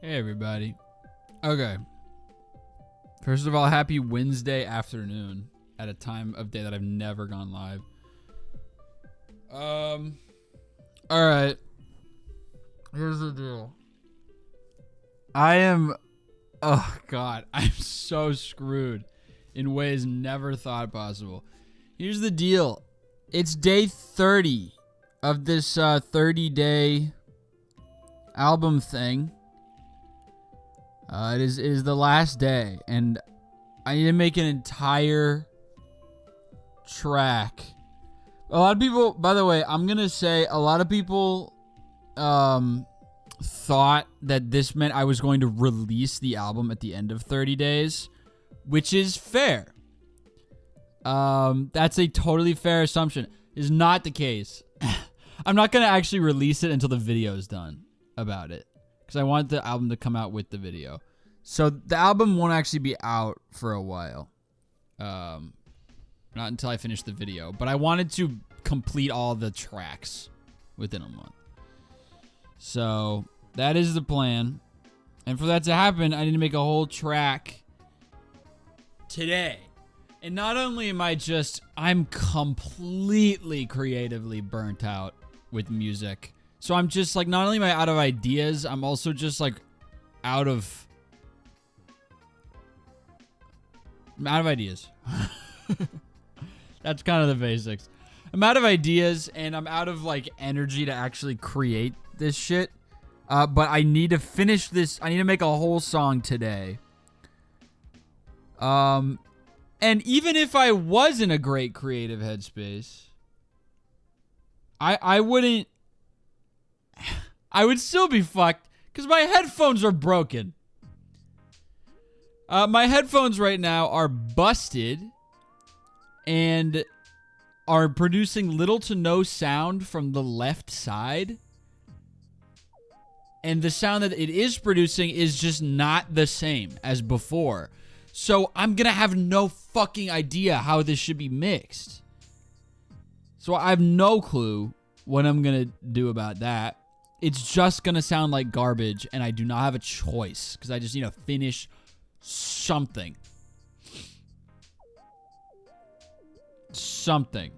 Hey, everybody. Okay. First of all, happy Wednesday afternoon at a time of day that I've never gone live. All right. Here's the deal. Oh God, I'm so screwed in ways never thought possible. Here's the deal. It's day 30 of this 30-day album thing. It is the last day, and I need to make an entire track. A lot of people, by the way, I'm gonna say a lot of people thought that this meant I was going to release the album at the end of 30 days, which is fair. That's a totally fair assumption. Is not the case. I'm not gonna actually release it until the video is done about it, because I want the album to come out with the video. So the album won't actually be out for a while. Not until I finish the video. But I wanted to complete all the tracks within a month. So that is the plan. And for that to happen, I need to make a whole track today. And not only am I'm completely creatively burnt out with music. So I'm just like, not only am I out of ideas, I'm also just like I'm out of ideas. That's kind of the basics. I'm out of ideas and I'm out of like energy to actually create this shit. But I need to finish this. I need to make a whole song today. And even if I was in a great creative headspace, I wouldn't. I would still be fucked because my headphones are broken. My headphones right now are busted and are producing little to no sound from the left side. And the sound that it is producing is just not the same as before. So I'm going to have no fucking idea how this should be mixed. So I have no clue what I'm going to do about that. It's just going to sound like garbage, and I do not have a choice because I just need to finish something. Something.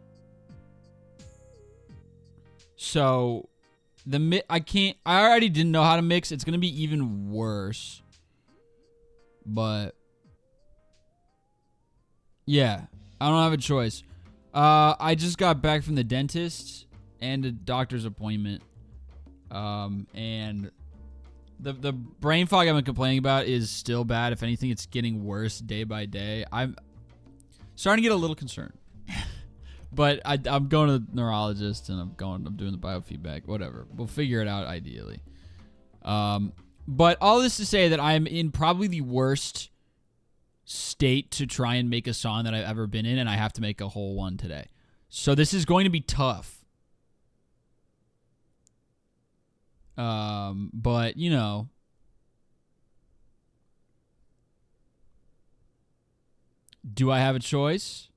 So I already didn't know how to mix. It's going to be even worse. But yeah, I don't have a choice. I just got back from the dentist and a doctor's appointment. And the brain fog I've been complaining about is still bad. If anything, it's getting worse day by day. I'm starting to get a little concerned. But I'm going to the neurologist and I'm doing the biofeedback, whatever. We'll figure it out ideally. But all this to say that I'm in probably the worst state to try and make a song that I've ever been in, and I have to make a whole one today. So this is going to be tough. But you know, do I have a choice?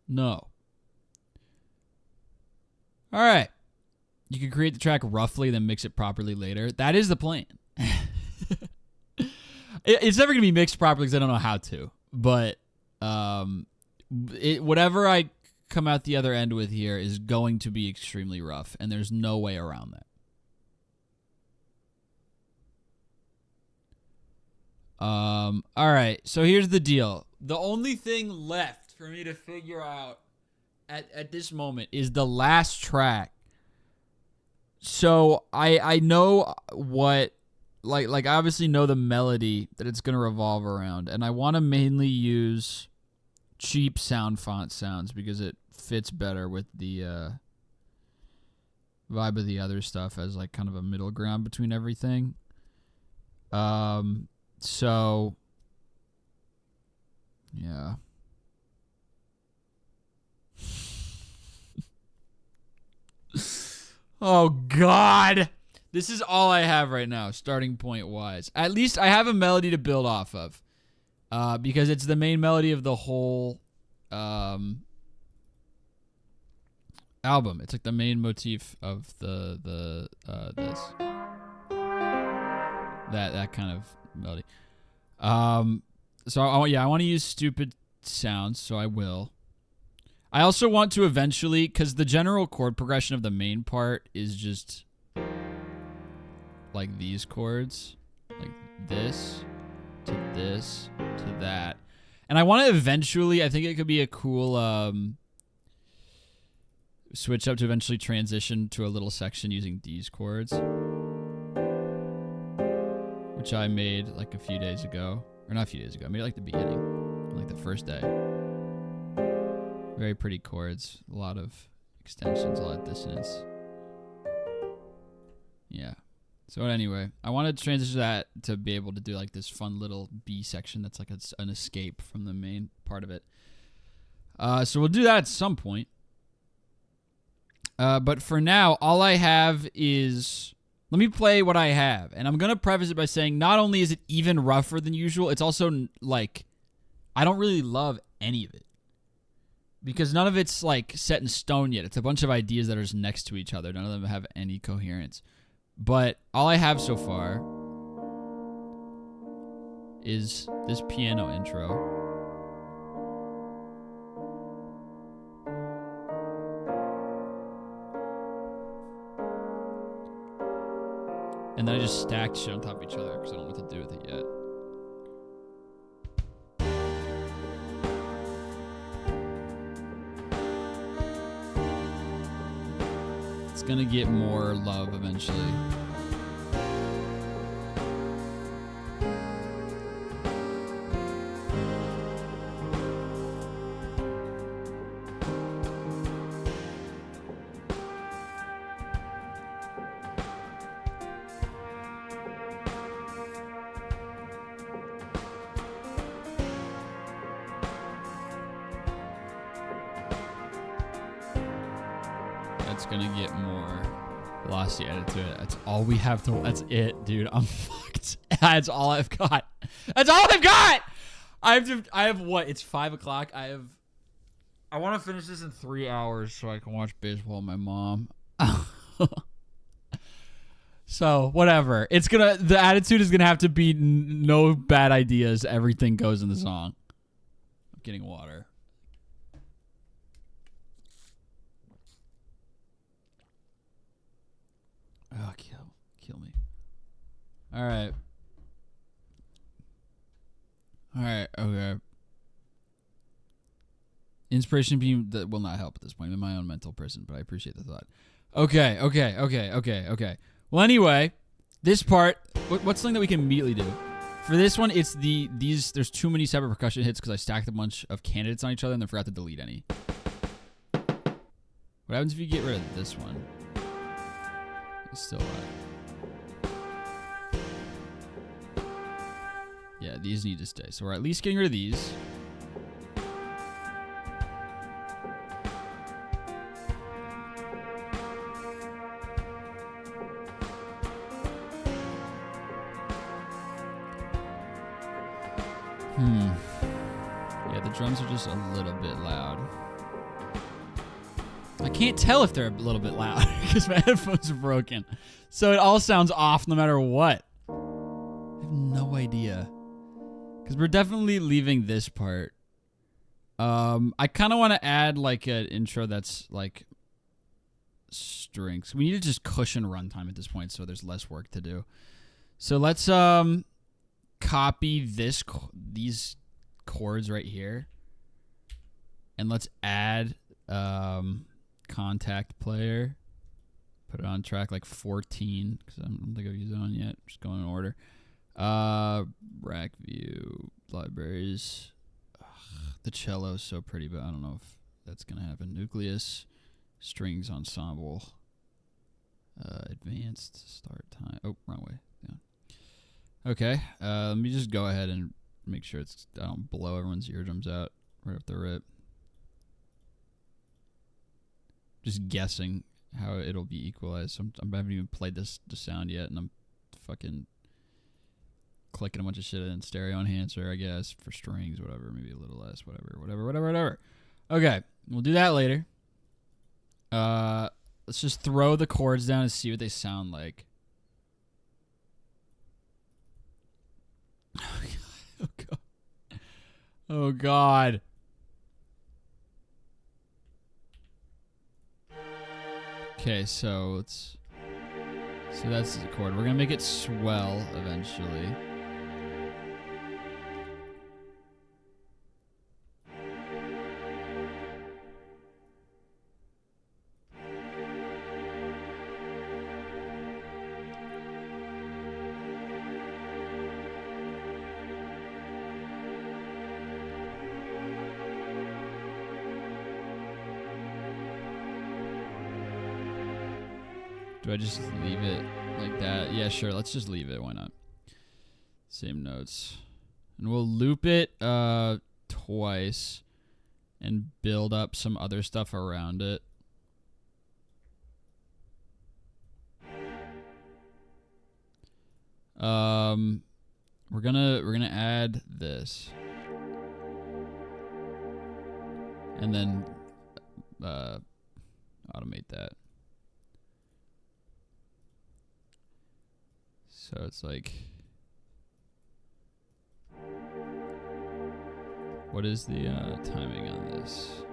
No. All right. You can create the track roughly, then mix it properly later. That is the plan. It's never going to be mixed properly because I don't know how to. But whatever I come out the other end with here is going to be extremely rough, and there's no way around that. All right. So here's the deal. The only thing left for me to figure out at this moment is the last track. So I know what, like I obviously know the melody that it's going to revolve around, and I want to mainly use cheap sound font sounds because it fits better with the vibe of the other stuff as like kind of a middle ground between everything. So yeah. Oh, God. This is all I have right now, starting point wise. At least I have a melody to build off of. Because it's the main melody of the whole album. It's like the main motif of this. That kind of melody. So I want to use stupid sounds, so I will. I also want to eventually, because the general chord progression of the main part is just like these chords, like this to that. And I want to eventually, I think it could be a cool switch up to eventually transition to a little section using these chords, which I made like a few days ago. Or not a few days ago. I made it like the beginning, like the first day. Very pretty chords. A lot of extensions, a lot of dissonance. Yeah. So anyway, I wanted to transition that to be able to do like this fun little B section that's like an escape from the main part of it. So we'll do that at some point. But for now, all I have is... Let me play what I have. And I'm going to preface it by saying not only is it even rougher than usual, it's also like... I don't really love any of it. because none of it's like set in stone yet. It's a bunch of ideas that are just next to each other. None of them have any coherence. But all I have so far is this piano intro. And then I just stacked shit on top of each other because I don't know what to do with it yet. It's gonna get more love eventually. That's gonna get more velocity added to it. That's all we have to. That's it, dude. I'm fucked. That's all I've got. That's all I've got. I have what? It's 5 o'clock. I want to finish this in 3 hours so I can watch baseball with my mom. So whatever. It's gonna. The attitude is gonna have to be no bad ideas. Everything goes in the song. I'm getting water. Oh, kill me. All right. Okay. Inspiration being that will not help at this point. I'm in my own mental prison, but I appreciate the thought. Okay. Well, anyway, this part. What's something that we can immediately do? For this one, it's these. There's too many separate percussion hits because I stacked a bunch of candidates on each other and then forgot to delete any. What happens if you get rid of this one? It's still alive. Yeah, these need to stay. So we're at least getting rid of these. Yeah, the drums are just a little bit loud. I can't tell if they're a little bit loud because my headphones are broken. So it all sounds off no matter what. I have no idea. Because we're definitely leaving this part. I kind of want to add like an intro that's like strings. We need to just cushion runtime at this point so there's less work to do. So let's copy these chords right here. And let's add contact player, put it on track like 14 because I don't think I've used it on yet. Just going in order. Rack view, libraries. Ugh, the cello is so pretty, but I don't know if that's gonna happen. Nucleus, strings ensemble, advanced start time. Oh, wrong way. Down. Okay. Let me just go ahead and make sure I don't blow everyone's eardrums out right off the rip. Just guessing how it'll be equalized. So I haven't even played the sound yet, and I'm fucking clicking a bunch of shit in stereo enhancer, I guess, for strings, whatever, maybe a little less, whatever. Okay, we'll do that later. Let's just throw the chords down and see what they sound like. Oh god. Oh god. Okay, so that's the chord. We're gonna make it swell eventually. Do I just leave it like that? Yeah, sure. Let's just leave it. Why not? Same notes. And we'll loop it twice and build up some other stuff around it. We're gonna add this. and then automate that. So it's like, what is the timing on this?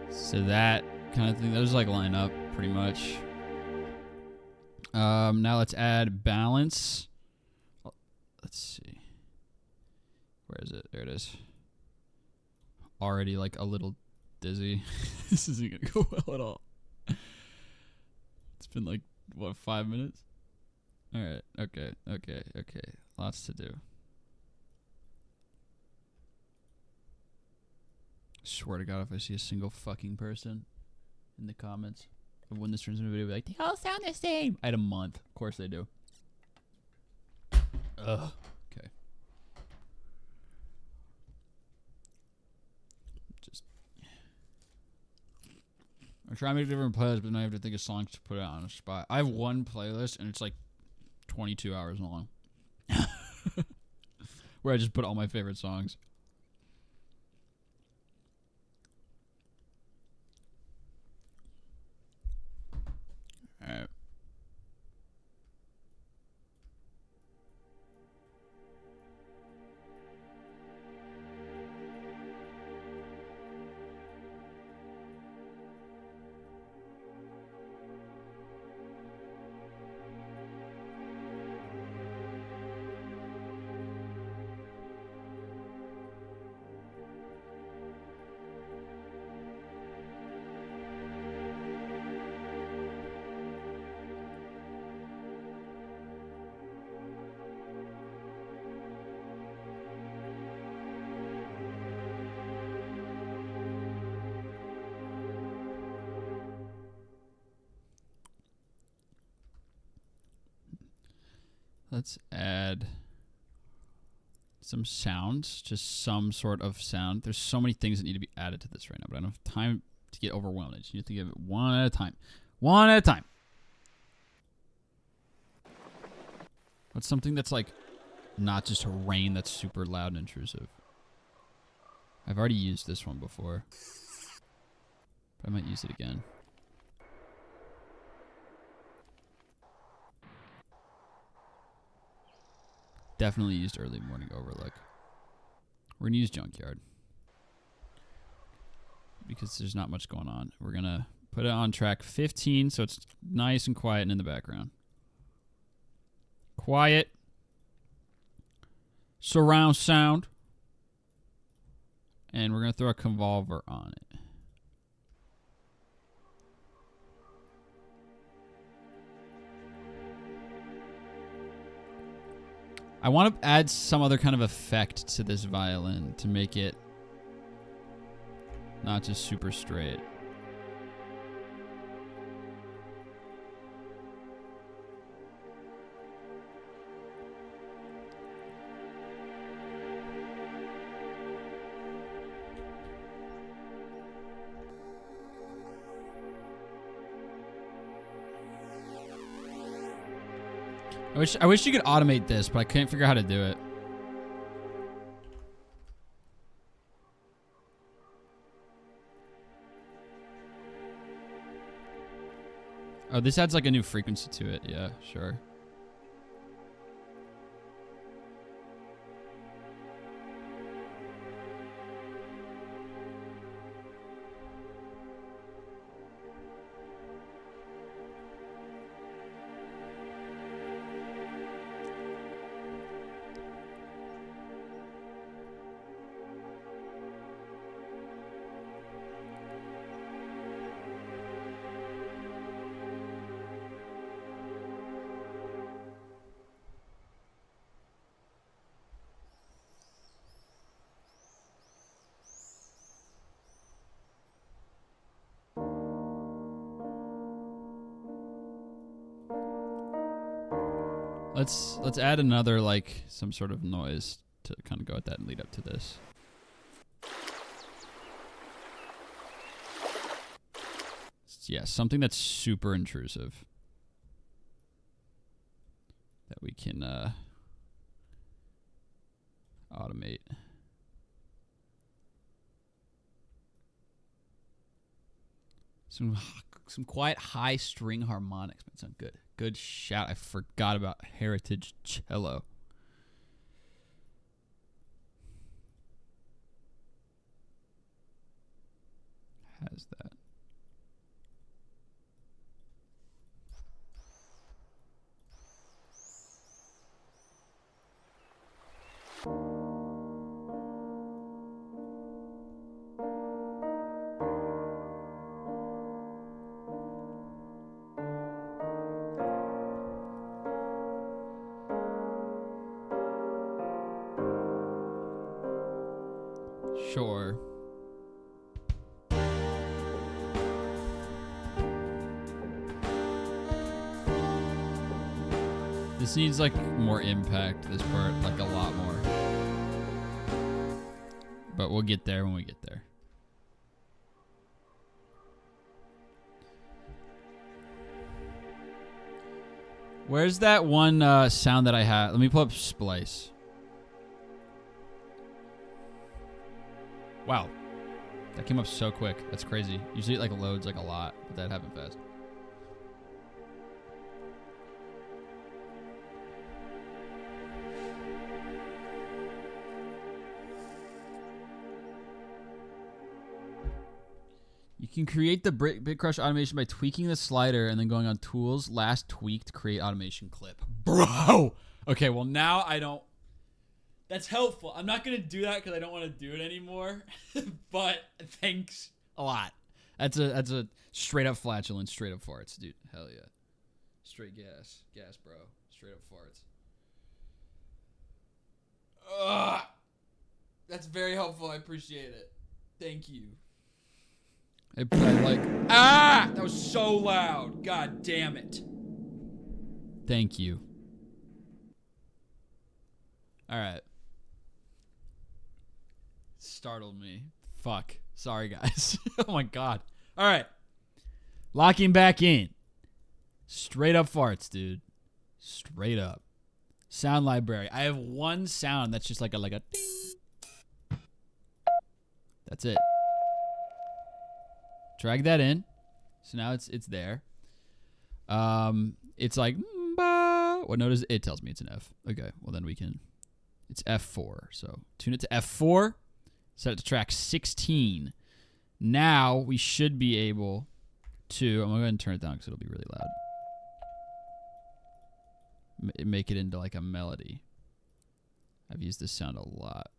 So that kind of thing, those like line up pretty much. Now let's add balance. Let's see. Where is it? There it is. Already like a little dizzy. This isn't gonna go well at all. It's been like, what, 5 minutes? Alright, okay. Lots to do. Swear to God, if I see a single fucking person in the comments of when this turns into a video, be like, they all sound the same. I had a month. Of course they do. Ugh. Okay. Just. I'm trying to make different playlists, but then I have to think of songs to put it on a spot. I have one playlist, and it's like 22 hours long. Where I just put all my favorite songs. Alright. Let's add some sounds, just some sort of sound. There's so many things that need to be added to this right now, but I don't have time to get overwhelmed. I just need to think of it one at a time. One at a time. What's something that's like not just a rain that's super loud and intrusive? I've already used this one before, but I might use it again. Definitely used early morning overlook. We're gonna use junkyard because there's not much going on. We're gonna put it on track 15 so it's nice and quiet and in the background. Quiet. Surround sound. And we're gonna throw a convolver on it. I want to add some other kind of effect to this violin to make it not just super straight. I wish you could automate this, but I can't figure out how to do it. Oh, this adds like a new frequency to it. Yeah, sure. Let's add another, like, some sort of noise to kind of go with that and lead up to this. Yeah, something that's super intrusive that we can automate. Some quiet high string harmonics might sound good. Good shout. I forgot about Heritage Cello. Has that. Sure. This needs like more impact, this part, like a lot more. But we'll get there when we get there. Where's that one sound that I had? Let me pull up Splice. Wow. That came up so quick. That's crazy. Usually it like loads like a lot, but that happened fast. You can create the BitCrush automation by tweaking the slider and then going on Tools, Last Tweak to create automation clip. Bro! Okay, well now I don't... That's helpful. I'm not going to do that because I don't want to do it anymore. But thanks a lot. That's a straight up flatulence, straight up farts, dude. Hell yeah. Straight gas. Gas, bro. Straight up farts. Ugh. That's very helpful. I appreciate it. Thank you. I like... Ah! That was so loud. God damn it. Thank you. All right. Startled me. Fuck. Sorry, guys. Oh, my God. All right. Locking back in. Straight up farts, dude. Straight up. Sound library. I have one sound that's just like a ding. That's it. Drag that in. So now it's there. It's like, what note is it? It tells me it's an F. Okay, well then we can, it's F4. So tune it to F4. Set it to track 16. Now we should be able to, I'm going to go ahead and turn it down because it'll be really loud. Make it into like a melody. I've used this sound a lot.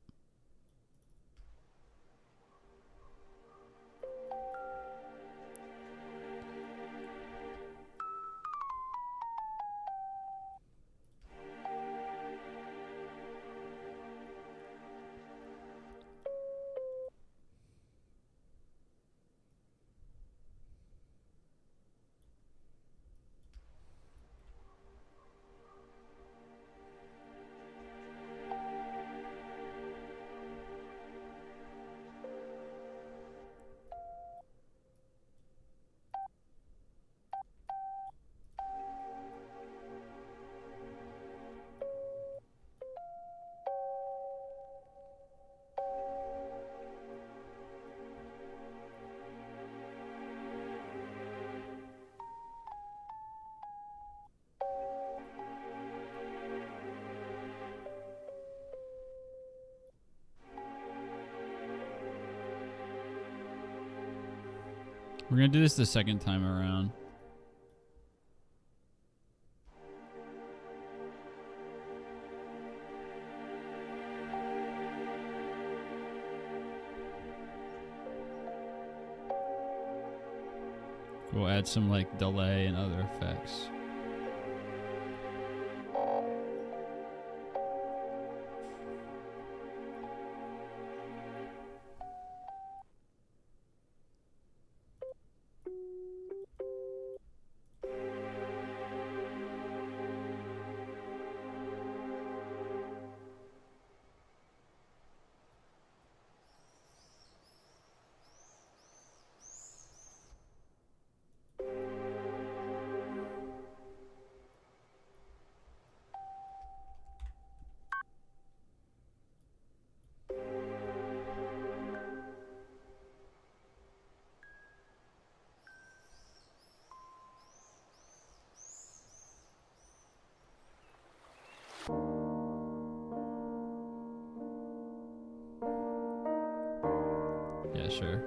We're going to do this the second time around. We'll add some like delay and other effects. Yeah, sure.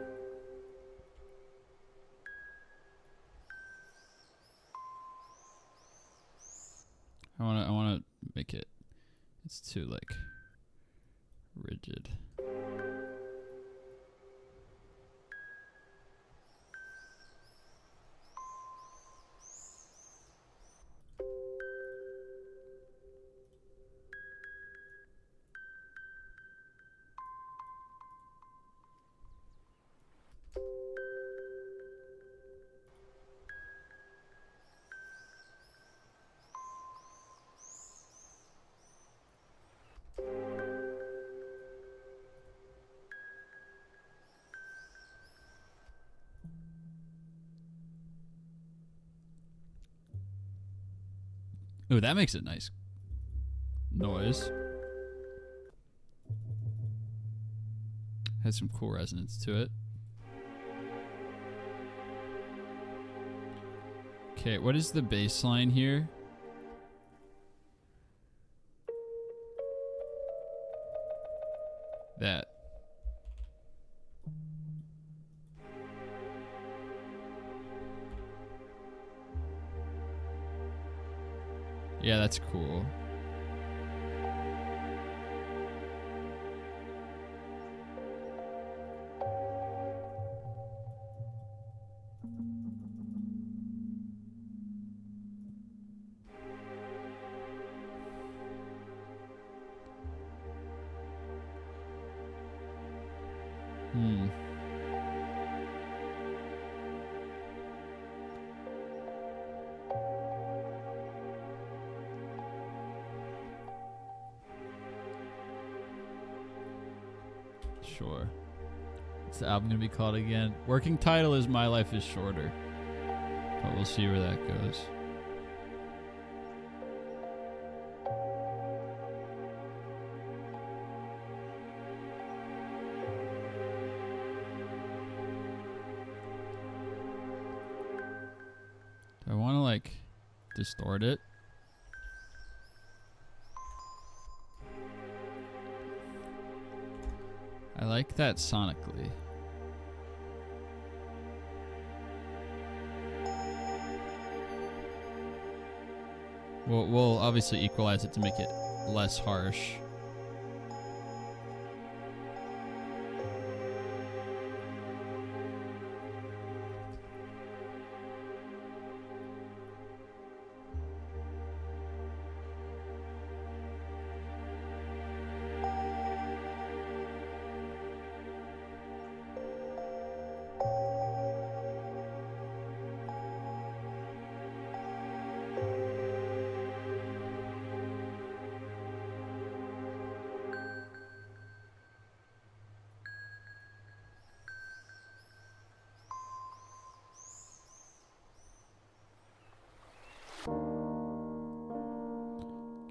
I wanna make it. It's too like rigid. Ooh, that makes a nice noise. Has some cool resonance to it. Okay, what is the bass line here? That. Yeah, that's cool. Sure. What's the album gonna be called again? Working title is My Life is Shorter. But we'll see where that goes. Do I want to like distort it? I like that sonically. We'll obviously equalize it to make it less harsh.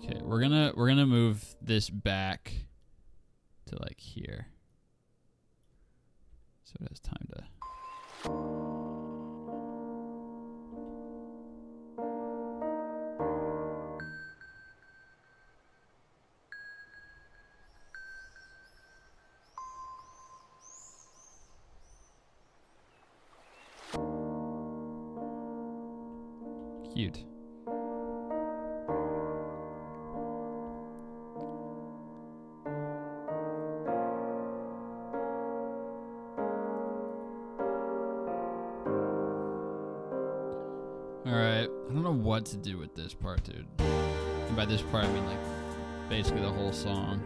Okay, we're gonna move this back to like here, so it has time to. Cute. Alright, I don't know what to do with this part, dude. And by this part, I mean like basically the whole song.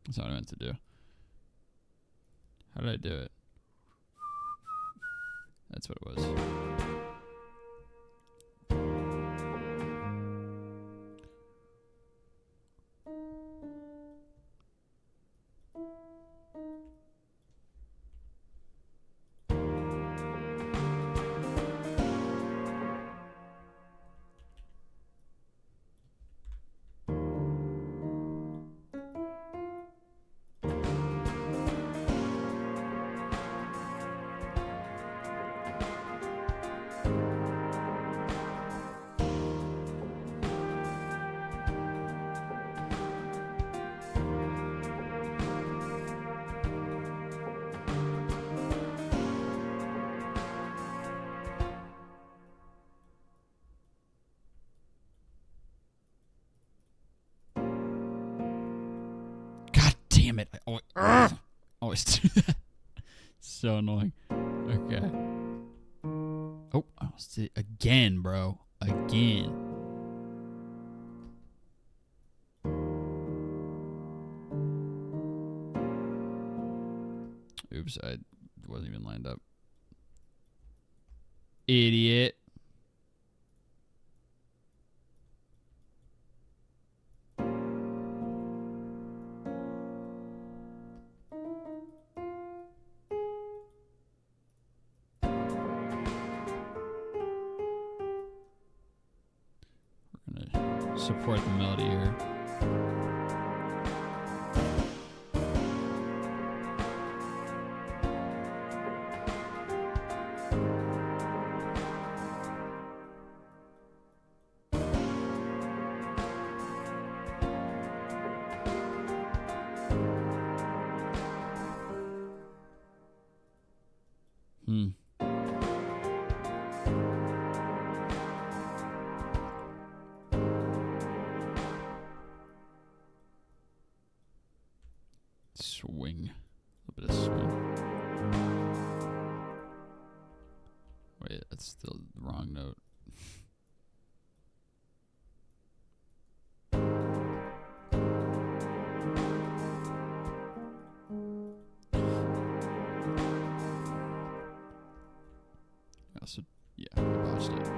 That's what I meant to do. How did I do it? That's what it was. Damn it. I always do that. So annoying. Okay. Oh, I almost did it again, bro. Again. Oops, I wasn't even lined up. Idiot. Support the melody here. Swing. A little bit of swing. Wait, that's still the wrong note. Also, yeah, I botched it.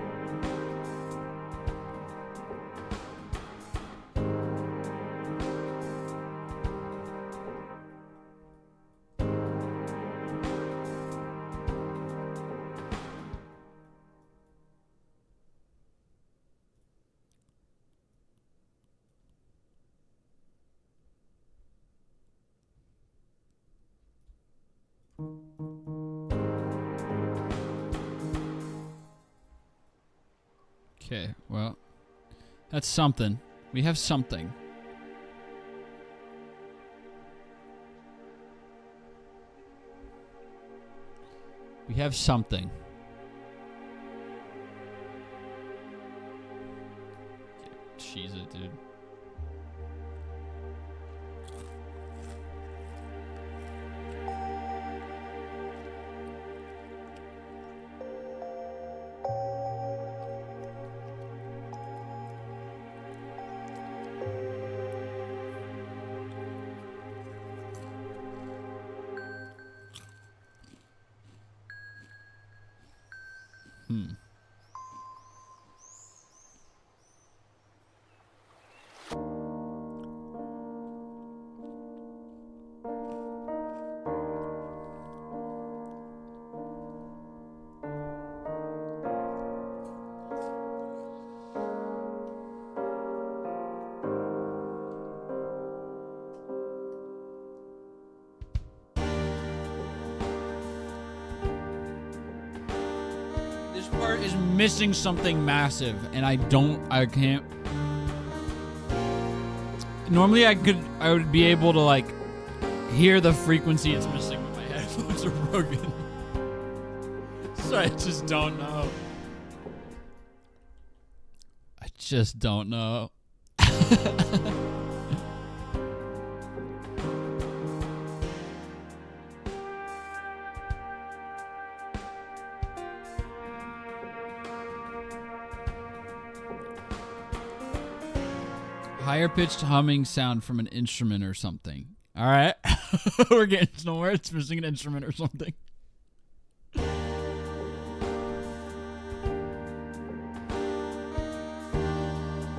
Okay, well, that's something. We have something. We have something. Cheese it, dude. This part is missing something massive, and I can't. Normally I would be able to like hear the frequency it's missing, but my headphones are broken. So I just don't know. I just don't know. Higher pitched humming sound from an instrument or something. All right. We're getting somewhere. It's missing an instrument or something.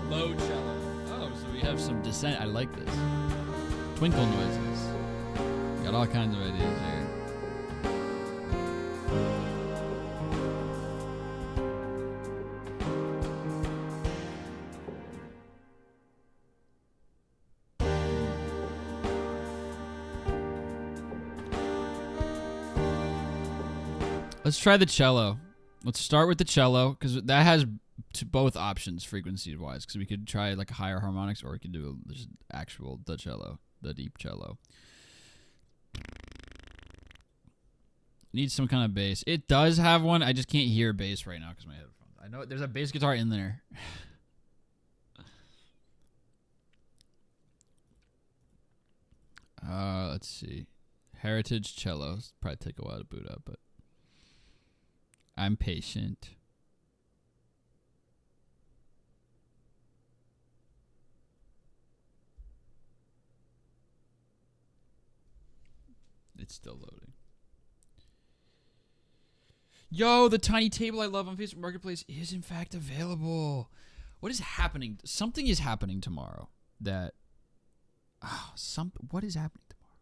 Low cello. Oh, so we have some descent. I like this. Twinkle noises. Got all kinds of ideas here. Let's try the cello. Let's start with the cello because that has both options frequency-wise. Because we could try like higher harmonics, or we could do just the cello, the deep cello. Needs some kind of bass. It does have one. I just can't hear bass right now because my headphones. I know there's a bass guitar in there. Let's see. Heritage cello. Probably take a while to boot up, but I'm patient. It's still loading. Yo, the tiny table I love on Facebook Marketplace is in fact available. What is happening? Something is happening tomorrow that... what is happening tomorrow?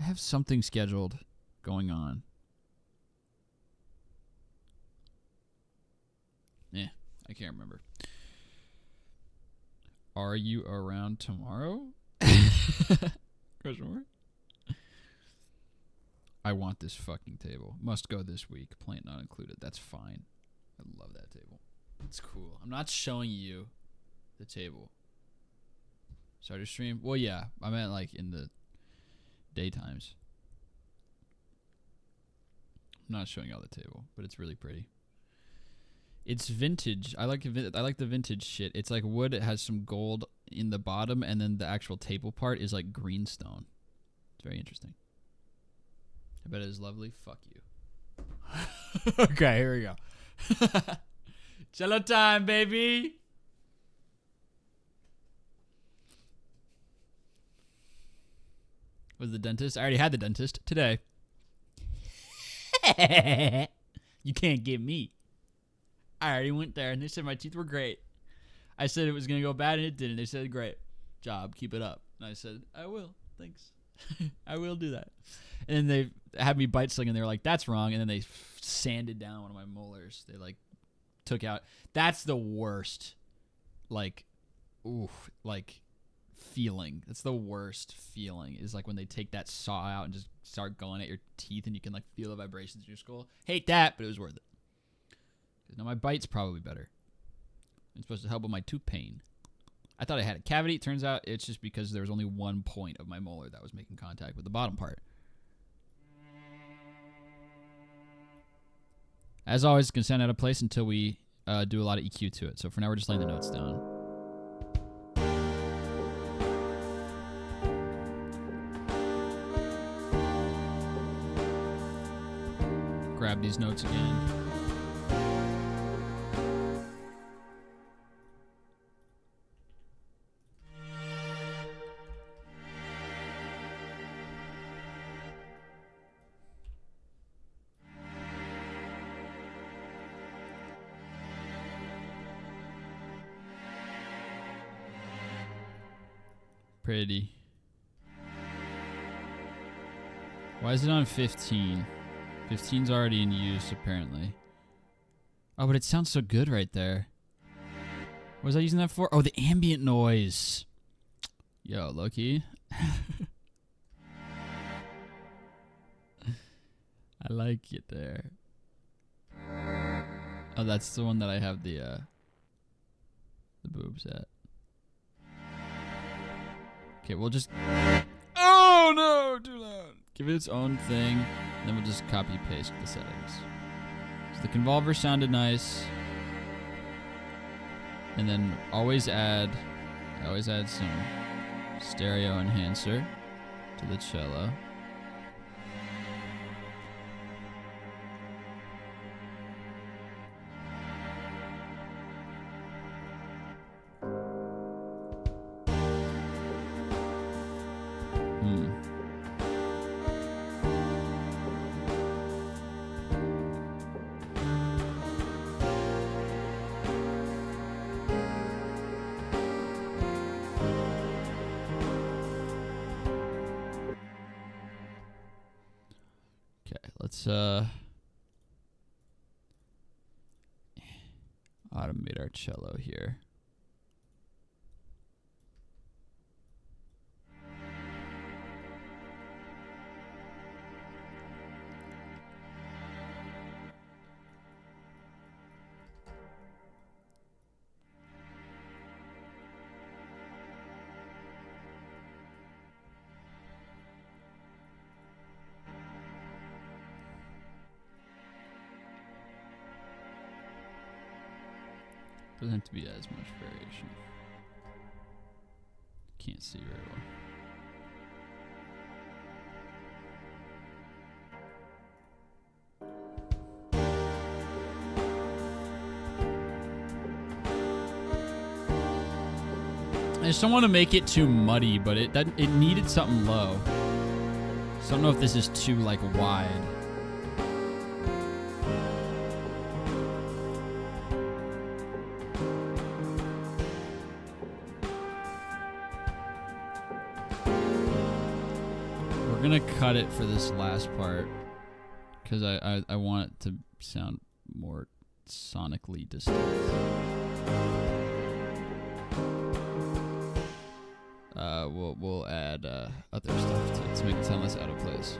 I have something scheduled going on. I can't remember. Are you around tomorrow? Question mark. I want this fucking table. Must go this week. Plant not included. That's fine. I love that table. It's cool. I'm not showing you the table. Starter stream? Well, yeah. I meant like in the daytimes. I'm not showing you all the table, but it's really pretty. It's vintage. I like the vintage shit. It's like wood. It has some gold in the bottom, and then the actual table part is like greenstone. It's very interesting. I bet it is lovely. Fuck you. Okay, here we go. Cello time, baby. Was the dentist? I already had the dentist today. You can't get me. I already went there, and they said my teeth were great. I said it was going to go bad, and it didn't. They said, great job, keep it up. And I said, I will, thanks. I will do that. And then they had me bite something, and they were like, that's wrong. And then they sanded down one of my molars. They, like, took out. That's the worst, like, feeling. That's the worst feeling, is, like, when they take that saw out and just start going at your teeth, and you can, like, feel the vibrations in your skull. Hate that, but it was worth it. Now my bite's probably better. It's supposed to help with my tooth pain. I thought I had a cavity. Turns out it's just because there was only one point of my molar that was making contact with the bottom part. As always, it's going to sound out of place until we do a lot of EQ to it. So for now, we're just laying the notes down. Grab these notes again. Pretty. Why is it on 15? 15's already in use, apparently. Oh, but it sounds so good right there. What was I using that for? Oh, the ambient noise. Yo, Loki. I like it there. Oh, that's the one that I have the boobs at. Okay, we'll just... Oh, no! Too loud. Give it its own thing, and then we'll just copy-paste the settings. So the convolver sounded nice. And then always add some stereo enhancer to the cello. Let's automate our cello here. Doesn't have to be as much variation. Can't see very well. I just don't want to make it too muddy, but it needed something low. So I don't know if this is too like wide. We're gonna cut it for this last part because I want it to sound more sonically distinct. We'll add other stuff to make it sound less out of place.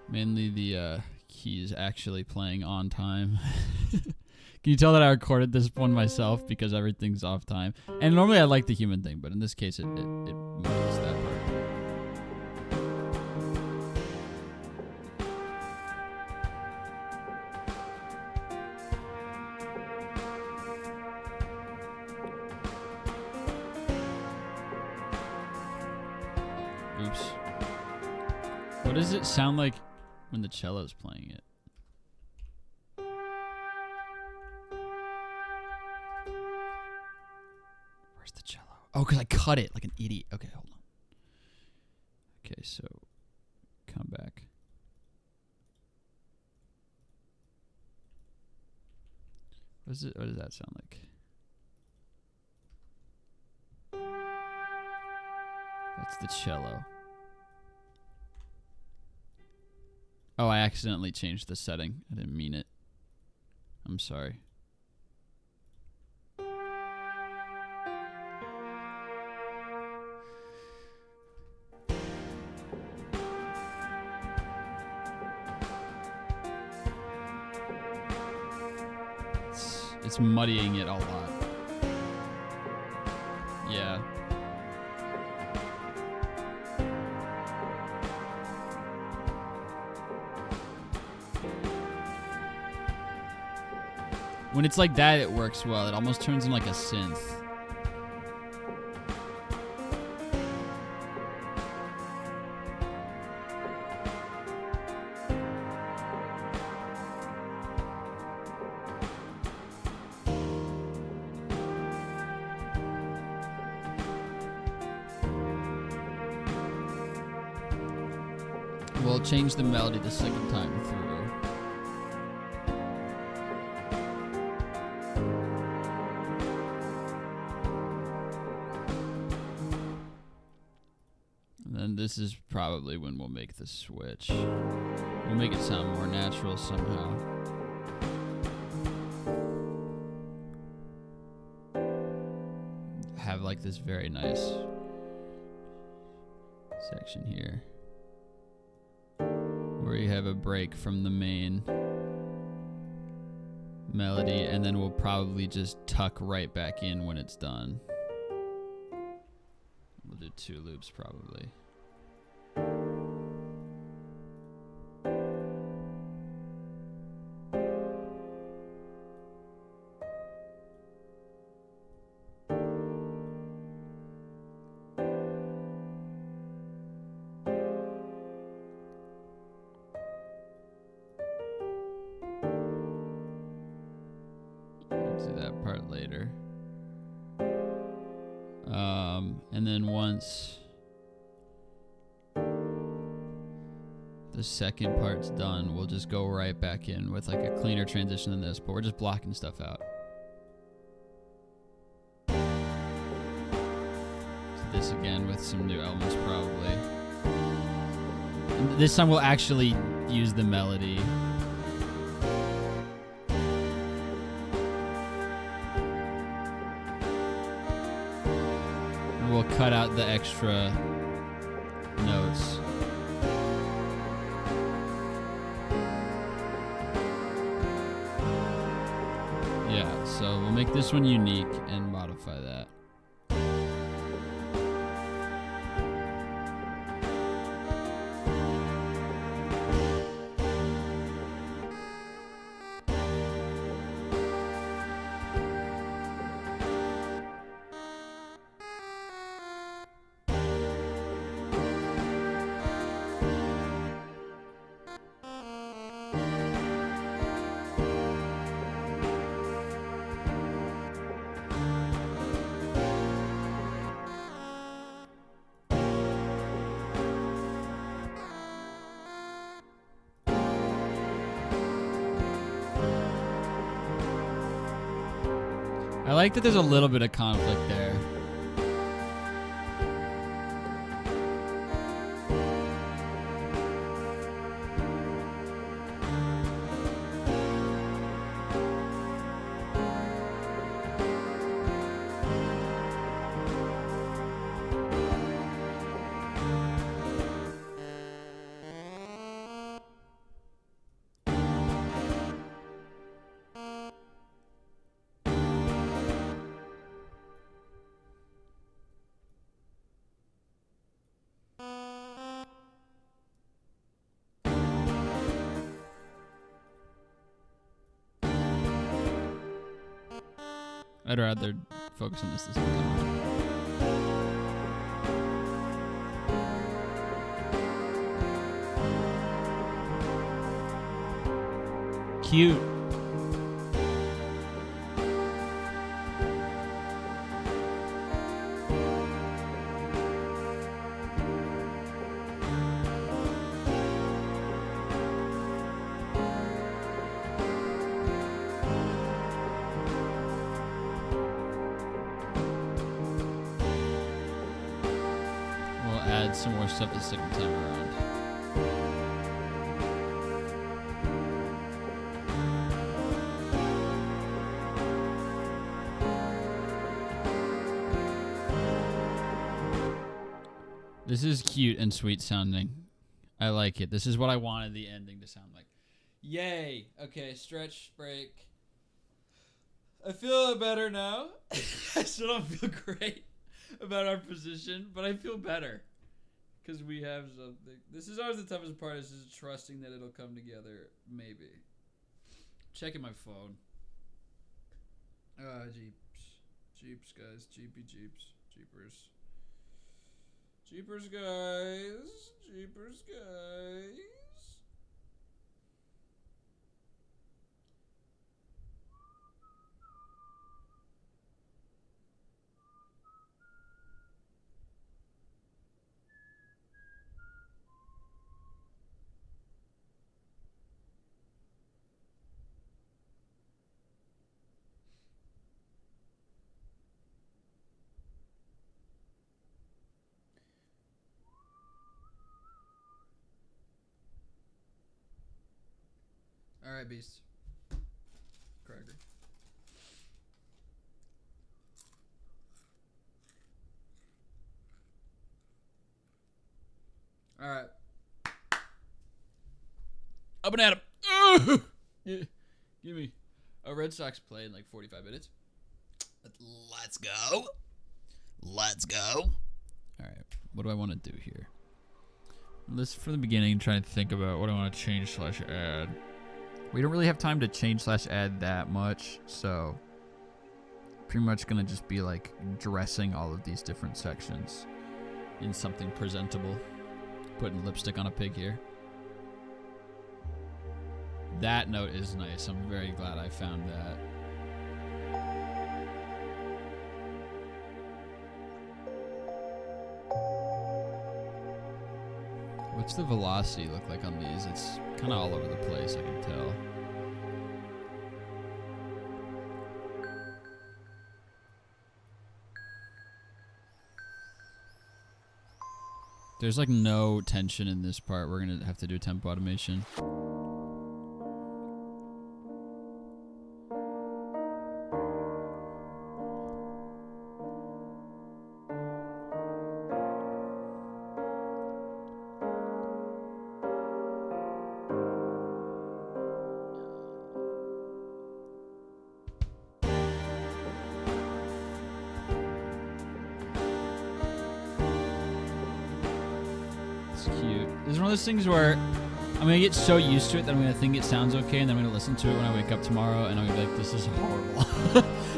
Mainly the keys actually playing on time. Can you tell that I recorded this one myself because everything's off time? And normally I like the human thing, but in this case it makes that part. Oops. What does it sound like when the cello's playing it? Where's the cello? Oh, because I cut it like an idiot. Okay, hold on. Okay, so come back. What does that sound like? That's the cello. Oh, I accidentally changed the setting. I didn't mean it. I'm sorry. It's muddying it a lot. Yeah. When it's like that, it works well. It almost turns into like a synth. We'll change the melody the second time through. This is probably when we'll make the switch. We'll make it sound more natural somehow. Have like this very nice section here where you have a break from the main melody, and then we'll probably just tuck right back in when it's done. We'll do 2 loops probably. Do that part later. And then once the second part's done, we'll just go right back in with like a cleaner transition than this, but we're just blocking stuff out. So this again with some new elements probably. And this time we'll actually use the melody. And we'll cut out the extra notes. Yeah, so we'll make this one unique and modify that. I like that there's a little bit of conflict there. I'd rather focus on this time. Cute. Add some more stuff the second time around. This is cute and sweet sounding. I like it. This is what I wanted the ending to sound like. Yay! Okay, stretch, break. I feel better now. I still don't feel great about our position, but I feel better. Because we have something. This is always the toughest part, is just trusting that it'll come together, maybe. Checking my phone. Jeeps. Jeeps, guys. Jeepy Jeeps. Jeepers. Jeepers, guys. Jeepers, guys. All right, Beast. Cracker. All right. Up and at him. Yeah. Give me. Red Sox play in like 45 minutes. Let's go. Let's go. All right. What do I want to do here? Let's, from the beginning, try and think about what I want to change / add. We don't really have time to change / add that much, so pretty much gonna just be like dressing all of these different sections in something presentable. Putting lipstick on a pig here. That note is nice. I'm very glad I found that. What's the velocity look like on these? It's kind of all over the place, I can tell. There's like no tension in this part. We're gonna have to do tempo automation. Cute. This is one of those things where I'm gonna get so used to it that I'm gonna think it sounds okay, and then I'm gonna listen to it when I wake up tomorrow, and I'm gonna be like, "This is horrible."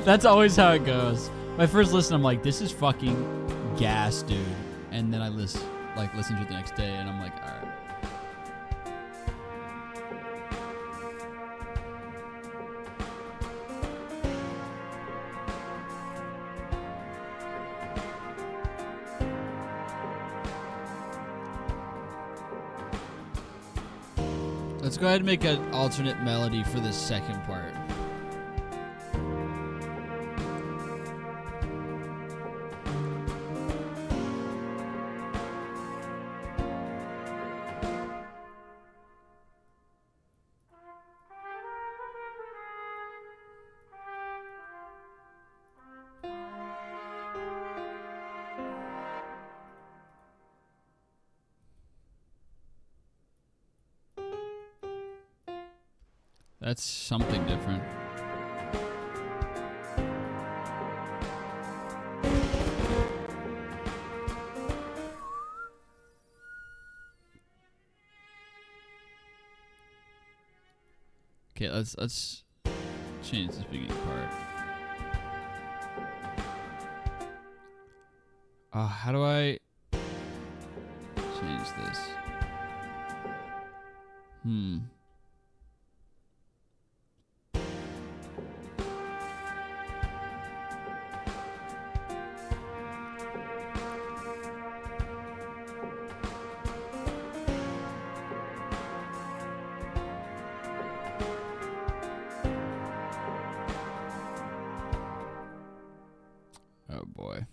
That's always how it goes. My first listen, I'm like, "This is fucking gas, dude," and then I listen to it the next day, and I'm like, "All right." Let's go ahead and make an alternate melody for this second part. That's something different. Okay, let's change this beginning part. How do I change this? Oh boy.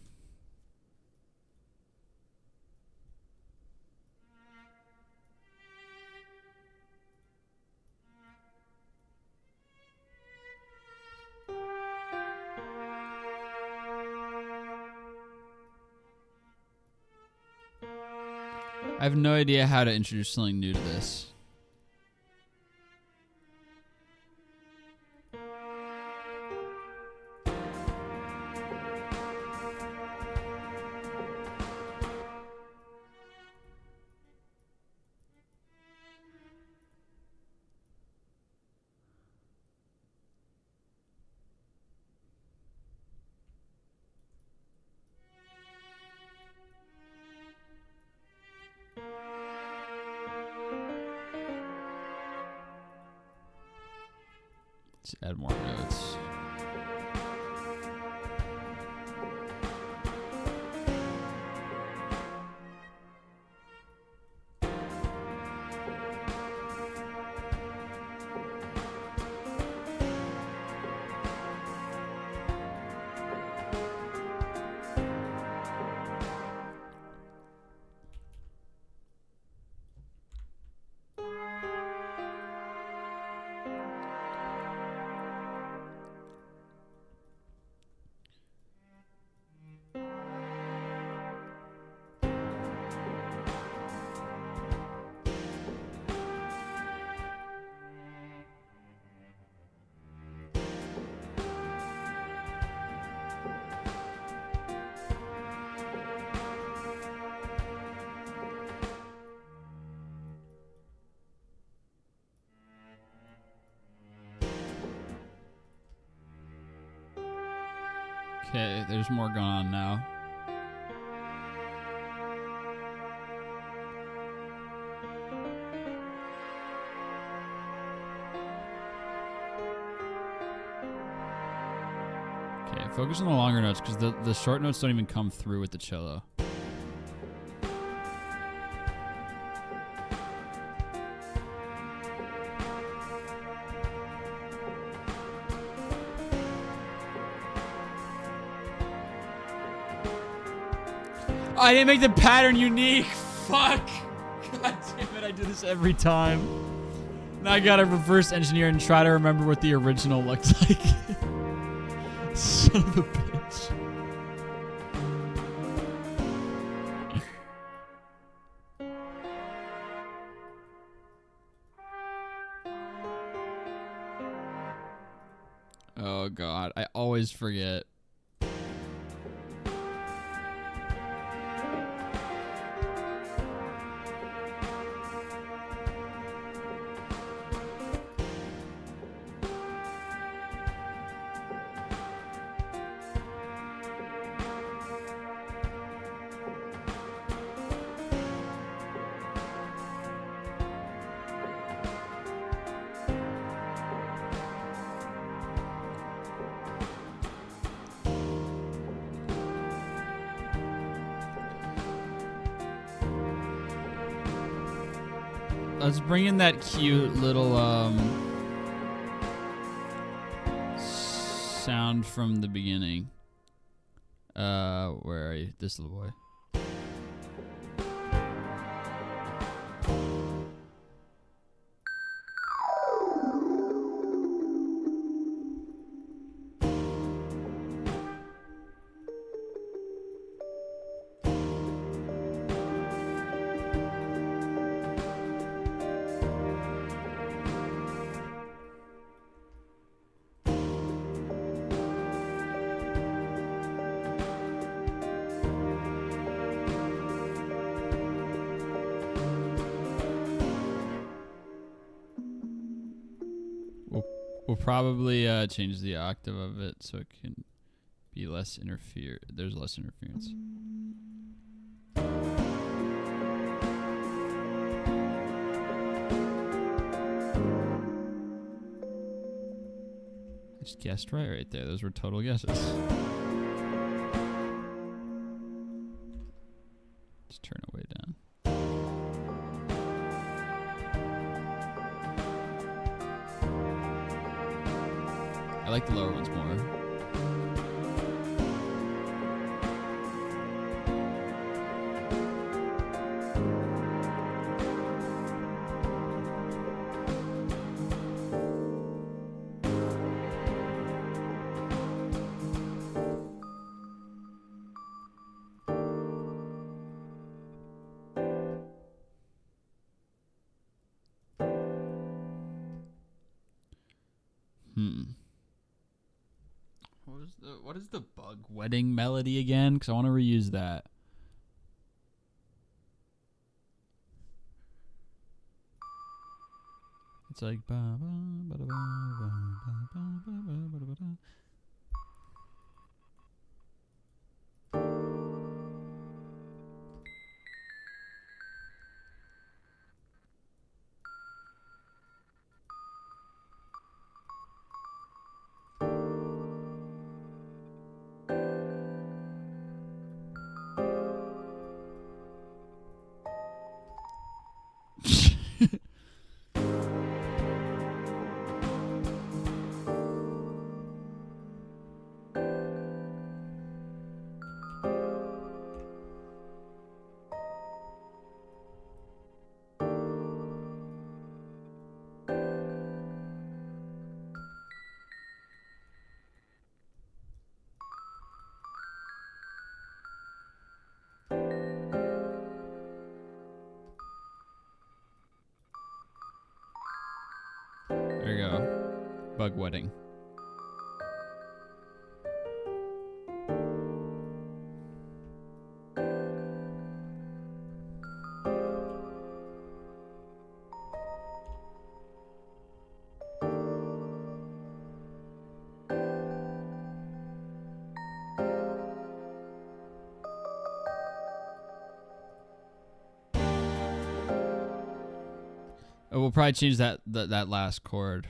I have no idea how to introduce something new to this. Let's add more notes. Okay, there's more going on now. Okay, focus on the longer notes because the short notes don't even come through with the cello. I didn't make the pattern unique. fuck! God damn it, I do this every time. Now I gotta reverse engineer and try to remember what the original looked like. Son of a bitch. Oh god, I always forget. Let's bring in that cute little sound from the beginning. Where are you? This little boy. We'll probably change the octave of it so it can be less there's less interference. I just guessed right there. Those were total guesses. Just turn it way down. I like the lower ones more. What is the bug wedding melody again? Because I want to reuse that. It's like ba ba ba ba ba ba ba ba ba ba. There you go. Bug wedding. Oh, we'll probably change that last chord.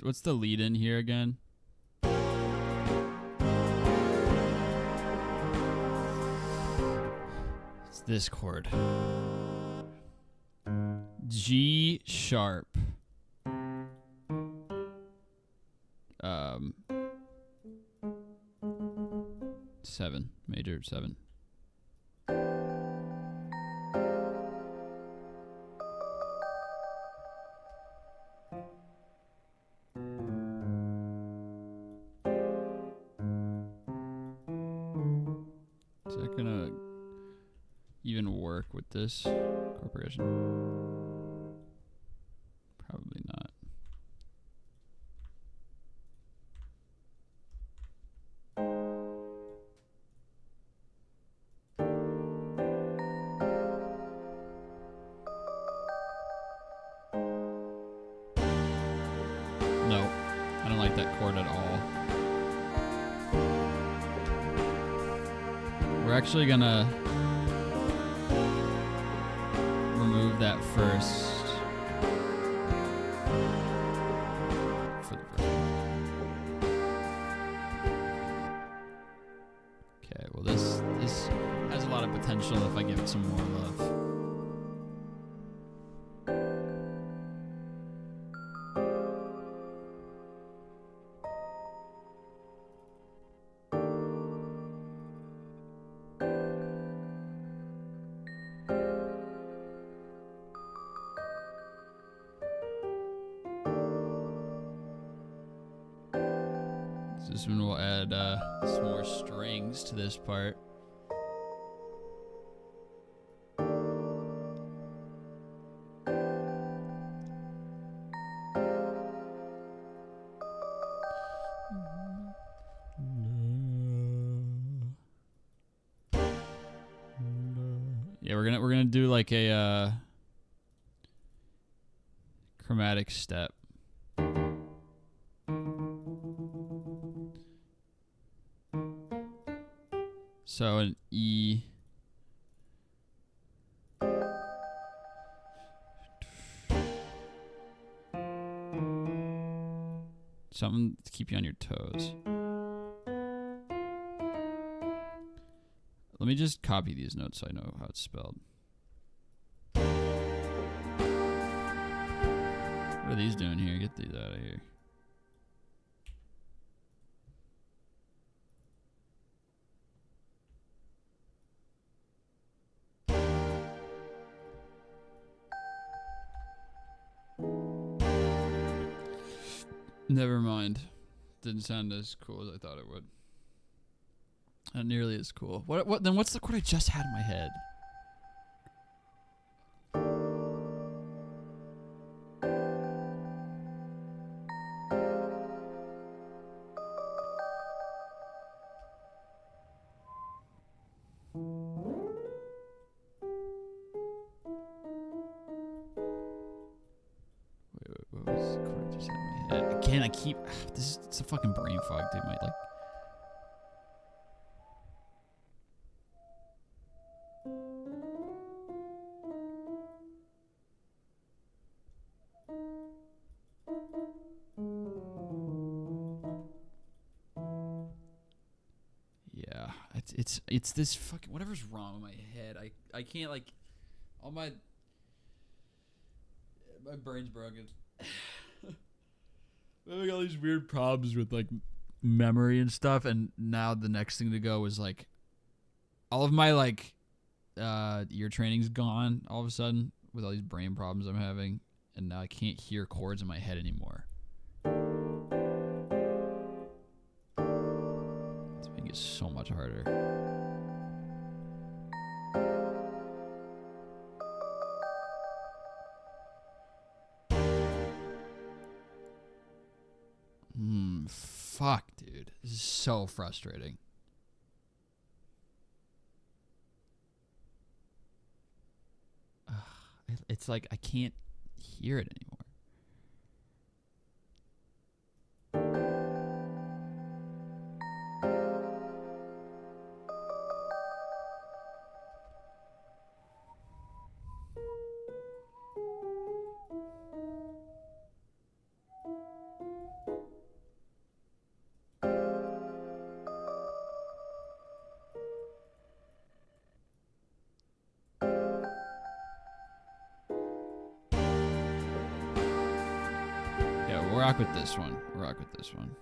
What's the lead in here again? It's this chord. G sharp. 7, major 7. Is that gonna even work with this chord progression? Probably not. No, I don't like that chord at all. We're actually gonna remove that first. For the first one. Okay, well this has a lot of potential if I give it some more love. This one will add some more strings to this part. Yeah, we're gonna do like a chromatic step. So an E. Something to keep you on your toes. Let me just copy these notes so I know how it's spelled. What are these doing here? Get these out of here. Never mind. Didn't sound as cool as I thought it would. Not nearly as cool. What then what's the chord I just had in my head? What was the chord I just had in my head? Again, I keep it's a fucking brain fog, dude. Might like yeah, it's this fucking whatever's wrong with my head. I can't like all my brain's broken. I got all these weird problems with like memory and stuff, and now the next thing to go is like all of my like ear training's gone all of a sudden with all these brain problems I'm having, and now I can't hear chords in my head anymore. It's making it so much harder. Fuck, dude. This is so frustrating. It's like I can't hear it anymore. rock with this one. We'll rock with this one.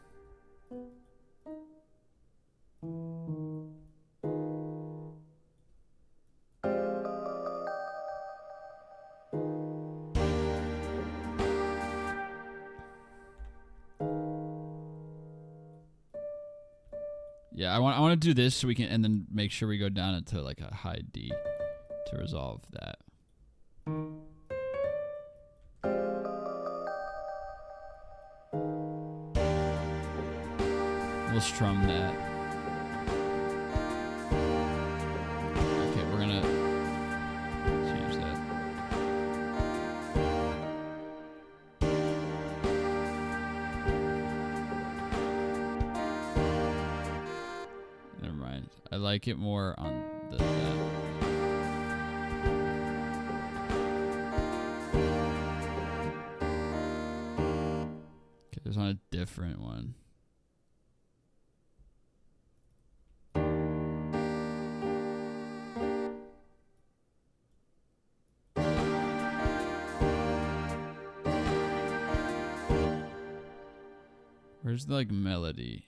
Yeah, I want to do this so we can, and then make sure we go down into like a high D to resolve that. We'll strum that. Okay, we're gonna change that. Never mind. I like it more on that. Okay, there's on a different one. Where's the like melody?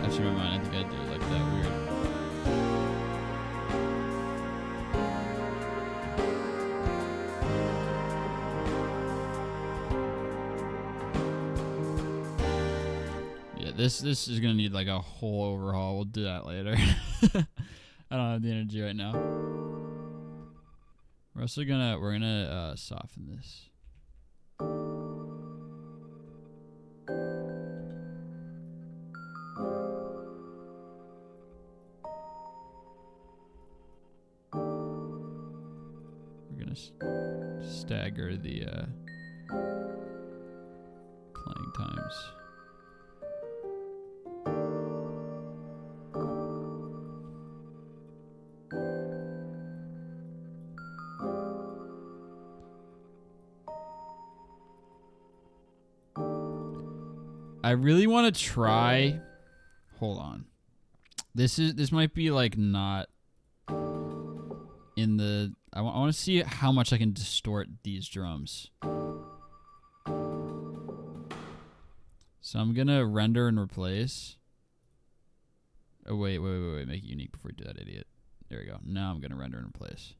Actually, never mind. I think I do like that weird. This is gonna need like a whole overhaul. We'll do that later. I don't have the energy right now. We're gonna soften this. We're gonna stagger the playing times. I really want to try. Hold on. This might be like not in the. I want to see how much I can distort these drums. So I'm gonna render and replace. Oh wait. Make it unique before you do that, idiot. There we go. Now I'm gonna render and replace.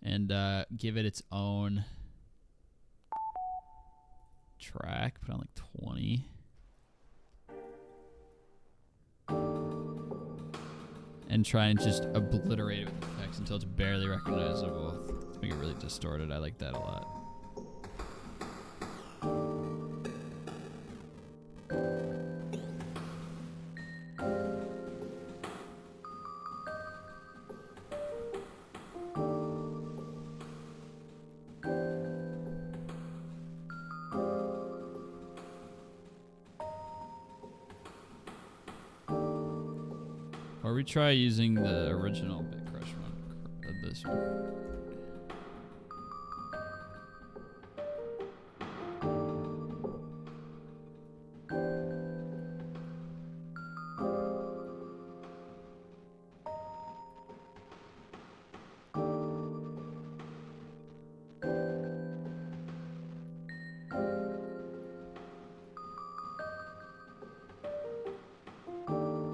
And give it its own track, put on like 20. And try and just obliterate it with effects until it's barely recognizable. To make it really distorted. I like that a lot. Or we try using the original Bit Crush one, this one.